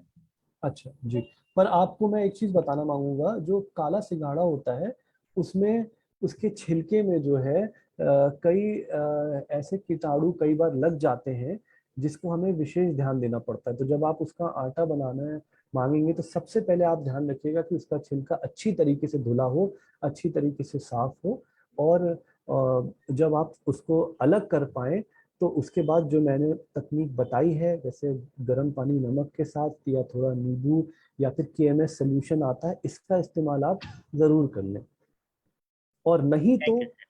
अच्छा जी। पर आपको मैं एक चीज बताना मांगूंगा, जो काला सिंघाड़ा होता है उसमें उसके छिलके में जो है कई ऐसे कीटाणु कई बार लग जाते हैं, जिसको हमें विशेष ध्यान देना पड़ता है। तो जब आप उसका आटा बनाना है मांगेंगे तो सबसे पहले आप ध्यान रखिएगा कि उसका छिलका अच्छी तरीके से धुला हो, अच्छी तरीके से साफ हो। और जब आप उसको अलग कर पाए तो उसके बाद जो मैंने तकनीक बताई है, जैसे गर्म पानी नमक के साथ या थोड़ा नींबू या फिर केएमएस सोल्यूशन आता है, इसका इस्तेमाल आप जरूर कर लें। और नहीं तो थैंक यू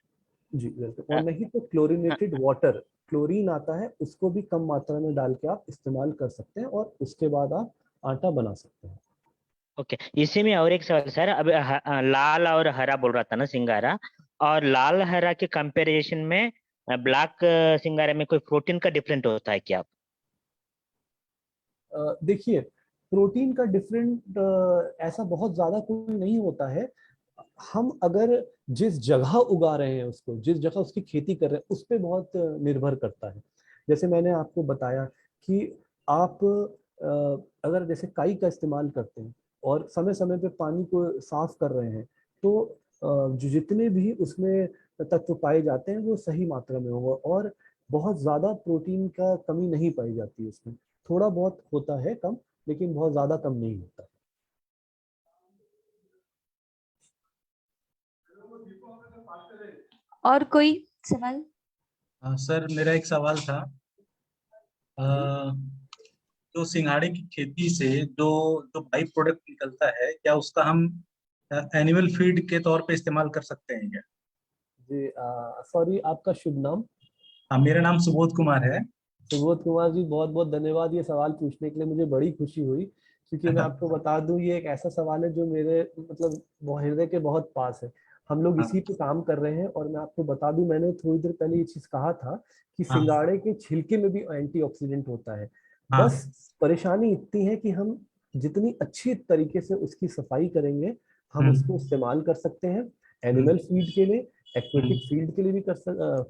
जी बिल्कुल, और सर। नहीं तो क्लोरीनेटेड वाटर, क्लोरीन आता है, उसको भी कम मात्रा में डाल के आप इस्तेमाल कर सकते हैं और उसके बाद आप आटा बना सकते हैं। ओके, इसी में और एक सवाल सर, अब लाल और हरा बोल रहा था ना सिंगारा, और लाल हरा के कंपैरिजन में ब्लैक सिंगारा में कोई प्रोटीन का डिफरेंट होता है क्या? देखिए, प्रोटीन का डिफरेंट ऐसा बहुत ज्यादा कोई नहीं होता है। हम अगर जिस जगह उगा रहे हैं उसको, जिस जगह उसकी खेती कर रहे हैं, उस पर बहुत निर्भर करता है। जैसे मैंने आपको बताया कि आप अगर जैसे काई का इस्तेमाल करते हैं और समय समय पे पानी को साफ कर रहे हैं, तो जो जितने भी उसमें तत्व पाए जाते हैं वो सही मात्रा में होगा, और बहुत ज्यादा प्रोटीन का कमी नहीं पाई जाती है उसमें। थोड़ा बहुत होता है कम, लेकिन बहुत ज्यादा कम नहीं होता। और कोई सवाल? सर मेरा एक सवाल था। अ, जो सिंघाड़े की खेती से जो जो बाई प्रोडक्ट निकलता है, क्या उसका हम एनिमल फीड के तौर पे इस्तेमाल कर सकते हैं क्या? जी, सॉरी, आपका शुभ नाम? हाँ, मेरा नाम सुबोध कुमार है। सुबोध कुमार जी, बहुत बहुत धन्यवाद ये सवाल पूछने के लिए, मुझे बड़ी खुशी हुई। क्योंकि मैं आपको बता दूं, ये एक ऐसा सवाल है जो मेरे मतलब हृदय के बहुत पास है। हम लोग हाँ इसी पे काम कर रहे हैं, और मैं आपको बता दूं, मैंने थोड़ी देर पहले ये चीज कहा था कि हाँ सिंगाड़े के छिलके में भी एंटीऑक्सीडेंट होता है। हाँ। बस परेशानी इतनी है कि हम जितनी अच्छी तरीके से उसकी सफाई करेंगे, हम उसको हम्म इस्तेमाल कर सकते हैं हम्म एनिमल फीड के लिए, एक्वेटिक हम्म फीड के लिए भी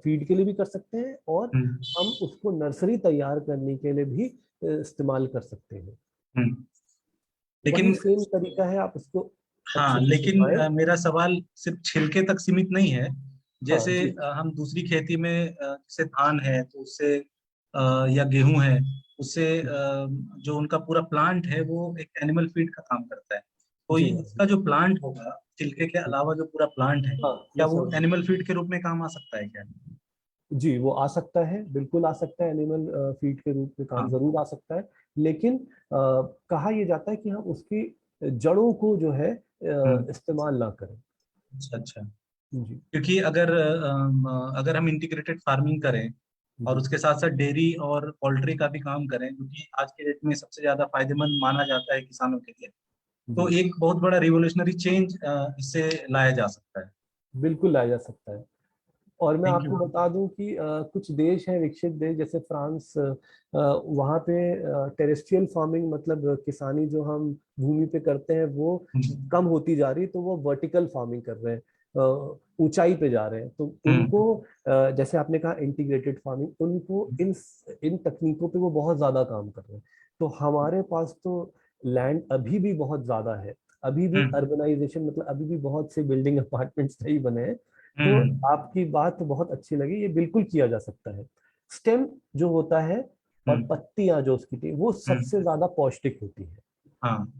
फीड के लिए भी कर सकते हैं, और हम्म हम उसको नर्सरी तैयार करने के लिए भी इस्तेमाल कर सकते हैं। हम्म। वही लेकिन सेम तरीका है, आप उसको हाँ, अच्छे से लेकिन सुखाएं। मेरा सवाल सिर्फ छिलके तक सीमित नहीं है। हाँ जैसे जी। हम दूसरी खेती में जैसे धान है तो उससे या गेहूं है, उससे जो उनका पूरा प्लांट है वो एक एनिमल फीड का काम करता है। तो जी हाँ इसका जो प्लांट होगा, छिलके के अलावा जो पूरा प्लांट है, हाँ, क्या मैं वो समझ एनिमल गया। फीड के रूप में काम आ सकता है क्या? जी, वो आ सकता है, बिल्कुल आ सकता है, एनिमल फीड के रूप में काम हाँ। जरूर आ सकता है। लेकिन कहा यह जाता है कि हम उसकी जड़ों को जो है हम्म। इस्तेमाल ना करें। अच्छा अच्छा। जी क्योंकि अगर हम इंटीग्रेटेड फार्मिंग करें और जी उसके साथ साथ डेयरी और पोल्ट्री का भी काम करें, क्योंकि आज के डेट में सबसे ज्यादा फायदेमंद माना जाता है किसानों के लिए, तो जी, एक बहुत बड़ा रिवोल्यूशनरी चेंज इससे लाया जा सकता है। बिल्कुल लाया जा सकता है। और मैं थैंक आपको यू। बता दूं कि कुछ देश हैं, विकसित देश जैसे फ्रांस, वहाँ पे टेरेस्ट्रियल फार्मिंग, मतलब किसानी जो हम भूमि पे करते हैं वो कम होती जा रही है, तो वो वर्टिकल फार्मिंग कर रहे हैं, ऊंचाई पे जा रहे हैं। तो उनको जैसे आपने कहा इंटीग्रेटेड फार्मिंग, उनको इन इन तकनीकों पे वो बहुत ज्यादा काम कर रहे हैं। तो हमारे पास तो लैंड अभी भी बहुत ज्यादा है, अभी भी अर्बनाइजेशन, मतलब अभी भी बहुत से बिल्डिंग अपार्टमेंट्स नहीं बने हैं। तो आपकी बात तो बहुत अच्छी लगी, ये बिल्कुल किया जा सकता है। स्टेम जो होता है और पत्तियां जो उसकी थी, वो सबसे ज्यादा पौष्टिक होती है। हाँ।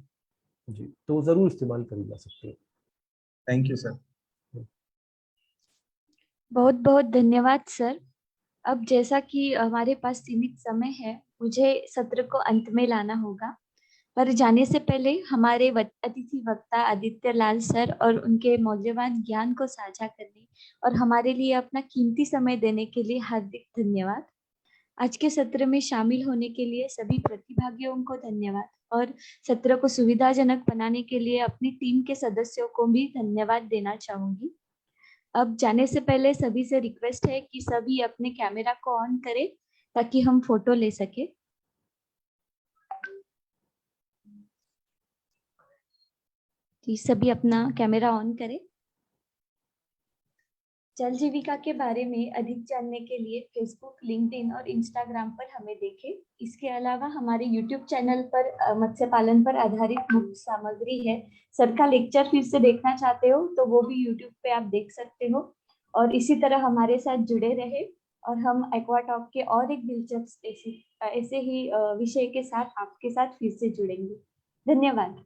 जी, तो जरूर इस्तेमाल करी जा सकती है। Thank you sir. बहुत बहुत धन्यवाद सर। अब जैसा कि हमारे पास सीमित समय है, मुझे सत्र को अंत में लाना होगा। पर जाने से पहले हमारे अतिथि वक्ता आदित्य लाल सर और उनके मौल्यवान ज्ञान को साझा करने और हमारे लिए अपना कीमती समय देने के लिए हार्दिक धन्यवाद। आज के सत्र में शामिल होने के लिए सभी प्रतिभागियों को धन्यवाद, और सत्र को सुविधाजनक बनाने के लिए अपनी टीम के सदस्यों को भी धन्यवाद देना चाहूंगी। अब जाने से पहले सभी से रिक्वेस्ट है कि सभी अपने कैमरा को ऑन करें ताकि हम फोटो ले सके। जी, सभी अपना कैमरा ऑन करें। जल जीविका के बारे में अधिक जानने के लिए फेसबुक, लिंक्डइन और इंस्टाग्राम पर हमें देखें। इसके अलावा हमारे यूट्यूब चैनल पर मत्स्य पालन पर आधारित मुफ्त सामग्री है। सर का लेक्चर फिर से देखना चाहते हो तो वो भी यूट्यूब पे आप देख सकते हो। और इसी तरह हमारे साथ जुड़े रहे और हम एक्वाटॉक के और एक दिलचस्प ऐसे ही विषय के साथ आपके साथ फिर से जुड़ेंगे। धन्यवाद।